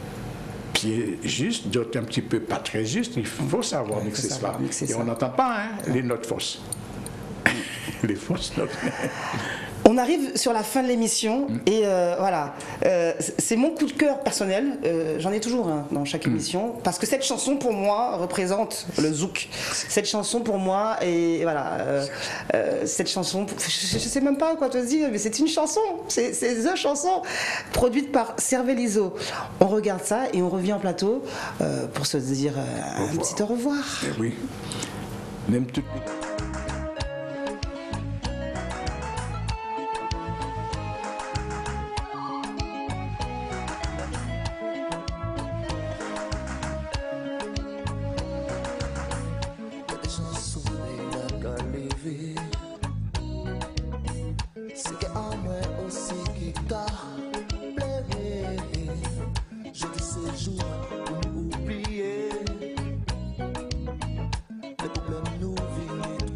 Speaker 2: pied juste, d'autres un petit peu pas très juste. Il faut savoir mixer ça. Et on n'entend pas les notes fausses. Les fausses notes.
Speaker 1: On arrive sur la fin de l'émission et voilà, c'est mon coup de cœur personnel, j'en ai toujours un dans chaque émission, parce que cette chanson pour moi représente le zouk. Cette chanson pour moi, et voilà, cette chanson, je sais même pas quoi te dire, mais c'est une chanson, c'est the chanson, produite par Cervelizo. On regarde ça et on revient en plateau pour se dire un petit au revoir.
Speaker 2: Eh oui, même toutes les...
Speaker 3: C'est que à moi aussi qui t'a plairé. Je dis ces jours pour oublier les problèmes nous vivons.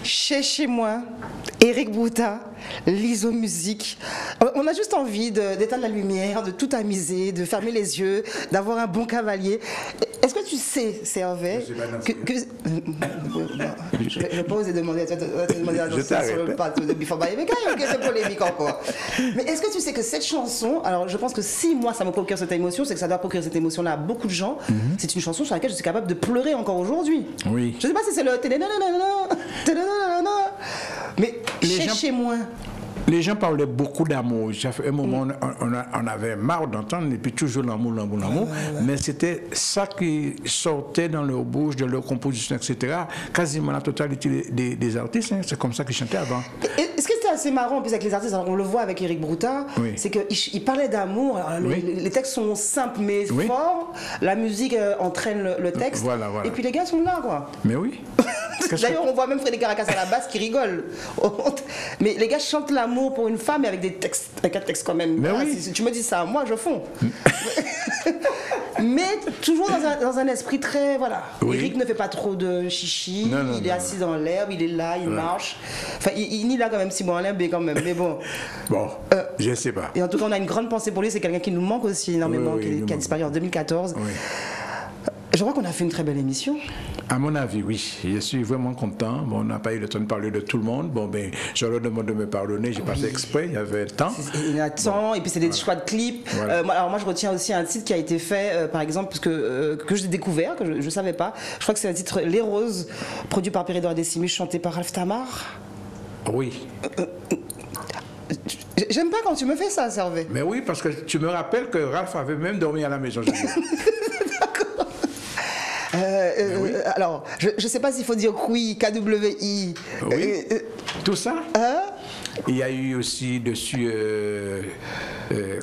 Speaker 1: Chez moi, Eric Bouta, l'ISO Musique. On a juste envie d'éteindre la lumière, de tout tamiser, de fermer les yeux, d'avoir un bon cavalier. Est-ce que tu sais, Hervé, je vais pas oser demander à danser sur le plateau de Before by Rebecca, ok, c'est polémique encore. Mais est-ce que tu sais que cette chanson, alors je pense que si moi ça me procure cette émotion, c'est que ça doit procurer cette émotion-là à beaucoup de gens. C'est une chanson sur laquelle je suis capable de pleurer encore aujourd'hui.
Speaker 2: Oui.
Speaker 1: Je sais pas si c'est le mais chez moi.
Speaker 2: Les gens parlaient beaucoup d'amour. À un moment, on avait marre d'entendre, et puis toujours l'amour. Mais c'était ça qui sortait dans leur bouche, de leur composition, etc. Quasiment la totalité des artistes, hein. C'est comme ça qu'ils chantaient avant.
Speaker 1: Est-ce que c'était assez marrant en plus avec les artistes? Alors on le voit avec Eric Bouta, c'est qu'il parlait d'amour. Les textes sont simples mais forts. La musique entraîne le texte.
Speaker 2: Voilà.
Speaker 1: Et puis les gars sont là, quoi.
Speaker 2: Mais oui.
Speaker 1: D'ailleurs, on voit même Frédéric Caracas à la basse qui rigole. Mais les gars chantent l'amour pour une femme avec des textes, avec un texte quand même.
Speaker 2: Mais
Speaker 1: voilà, si tu me dis ça, moi je fonds. Mais toujours dans un esprit très, voilà. Eric ne fait pas trop de chichi. Il est assis dans l'herbe, il est là, il marche. Enfin, il nie là quand même, si bon, l'herbe quand même. Mais bon.
Speaker 2: Bon, je ne sais pas.
Speaker 1: Et en tout cas, on a une grande pensée pour lui. C'est quelqu'un qui nous manque aussi énormément, qui a disparu en 2014. Je crois qu'on a fait une très belle émission.
Speaker 2: À mon avis, oui. Je suis vraiment content. Bon, on n'a pas eu le temps de parler de tout le monde. Bon, ben, je leur demande de me pardonner. J'ai pas fait exprès. Il y avait le temps.
Speaker 1: Il y a le temps. Et puis, c'est des choix de clips.
Speaker 2: Voilà.
Speaker 1: Alors, moi, je retiens aussi un titre qui a été fait, par exemple, parce que j'ai découvert, que je ne savais pas. Je crois que c'est un titre Les Roses, produit par Péridor Décimus, chanté par Ralph Tamar.
Speaker 2: Oui.
Speaker 1: J'aime pas quand tu me fais ça, Hervé.
Speaker 2: Mais oui, parce que tu me rappelles que Ralph avait même dormi à la maison.
Speaker 1: Alors, je ne sais pas s'il faut dire oui, KWI.
Speaker 2: Oui. Tout ça. Il y a eu aussi dessus,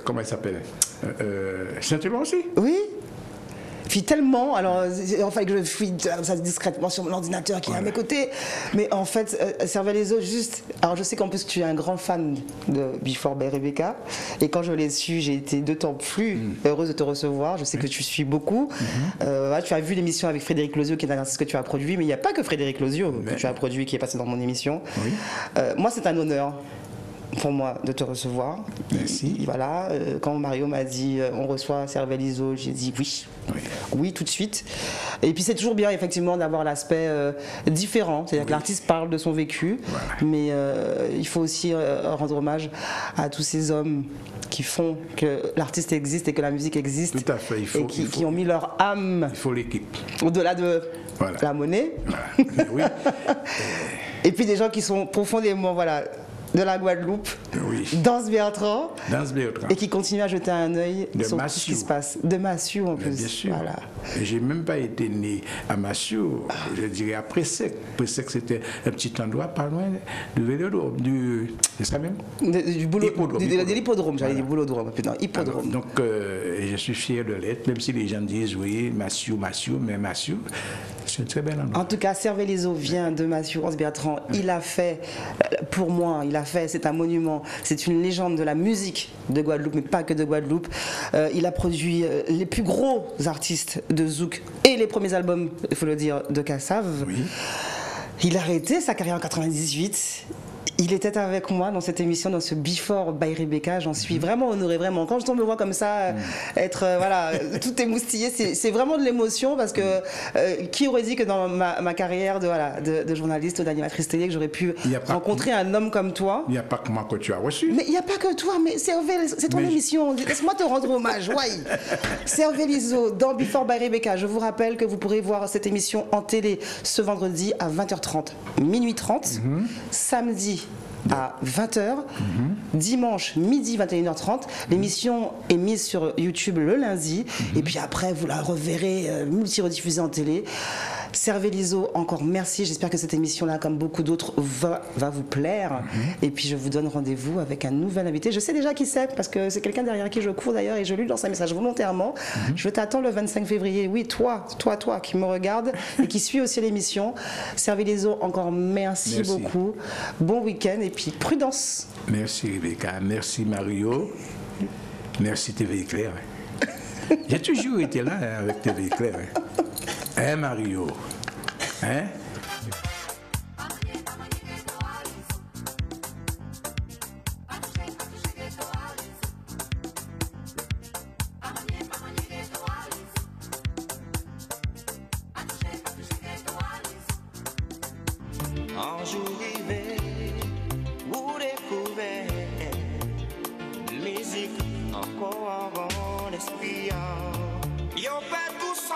Speaker 2: comment il s'appelle, Saint-Éloi aussi.
Speaker 1: Oui. Puis tellement, alors enfin que je fuis ça discrètement sur mon ordinateur qui est à mes côtés, mais en fait, Cervéliso, juste, alors je sais qu'en plus tu es un grand fan de Before by Rebecca, et quand je l'ai su, j'ai été d'autant plus heureuse de te recevoir. Je sais que tu suis beaucoup. Voilà, tu as vu l'émission avec Frédéric Lozio, qui est un artiste que tu as produit, mais il n'y a pas que Frédéric Lozio que tu as produit qui est passé dans mon émission. Moi, c'est un honneur pour moi de te recevoir.
Speaker 2: Merci.
Speaker 1: Voilà, quand Mario m'a dit on reçoit Cervéliso, j'ai dit oui, tout de suite. Et puis c'est toujours bien effectivement d'avoir l'aspect différent, c'est-à-dire que l'artiste parle de son vécu, mais il faut aussi rendre hommage à tous ces hommes qui font que l'artiste existe et que la musique existe.
Speaker 2: Tout à fait.
Speaker 1: Et qui ont mis leur âme.
Speaker 2: Il faut l'équipe.
Speaker 1: Au-delà de la monnaie.
Speaker 2: Voilà.
Speaker 1: Et puis des gens qui sont profondément, de la Guadeloupe, Danse Bertrand, et qui continue à jeter un œil sur tout ce qui se passe. De Massieu en plus.
Speaker 2: Bien sûr.
Speaker 1: Voilà.
Speaker 2: J'ai même pas été né à Massieu, je dirais à Pressec. Pressec, c'était un petit endroit pas loin du Vélodrome, c'est ça même
Speaker 1: de l'hippodrome, j'allais dire boulodrome, putain, hippodrome.
Speaker 2: Donc, je suis fier de l'être, même si les gens disent oui, Massieu, mais Massieu, c'est un très bel endroit.
Speaker 1: En tout cas, Cervéliso vient de Massieu, Danse Bertrand. Il a fait, pour moi, c'est un monument, c'est une légende de la musique de Guadeloupe, mais pas que de Guadeloupe. Il a produit les plus gros artistes de Zouk et les premiers albums, il faut le dire, de Kassav. Il a arrêté sa carrière en 98. Il était avec moi dans cette émission, dans ce Before by Rebecca. J'en suis vraiment honorée, vraiment. Quand je me vois comme ça, être tout émoustillé, c'est vraiment de l'émotion, parce que qui aurait dit que dans ma carrière de journaliste ou d'animatrice télé, que j'aurais pu rencontrer un homme comme toi.
Speaker 2: Il n'y a pas que moi que tu as reçu.
Speaker 1: Mais il n'y a pas que toi, mais c'est ton émission. Laisse-moi te rendre hommage. Cervéliso dans Before by Rebecca. Je vous rappelle que vous pourrez voir cette émission en télé ce vendredi à 20h30, minuit 30, samedi à 20h, dimanche midi 21h30. L'émission est mise sur YouTube le lundi, et puis après vous la reverrez multi-rediffusée en télé. Cervéliso, encore merci. J'espère que cette émission-là, comme beaucoup d'autres, va vous plaire. Et puis je vous donne rendez-vous avec un nouvel invité. Je sais déjà qui c'est, parce que c'est quelqu'un derrière qui je cours d'ailleurs, et je lui lance un message volontairement. Je t'attends le 25 février. Oui, toi qui me regarde et qui suit aussi l'émission. Cervéliso, encore merci beaucoup. Bon week-end et puis prudence.
Speaker 2: Merci Rebecca, merci Mario, merci TV Éclair. J'ai toujours été là avec TV Éclair. Hein Mario? Hein?
Speaker 4: un jour rivé, ou découvert, musique encore avant l'esprit. Yo fait tout ça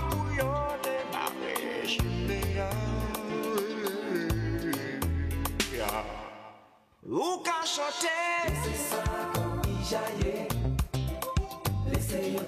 Speaker 4: pour yo démarrer chez ou qu'à chanter.
Speaker 5: C'est ça, comme il jaillit. Laissez-moi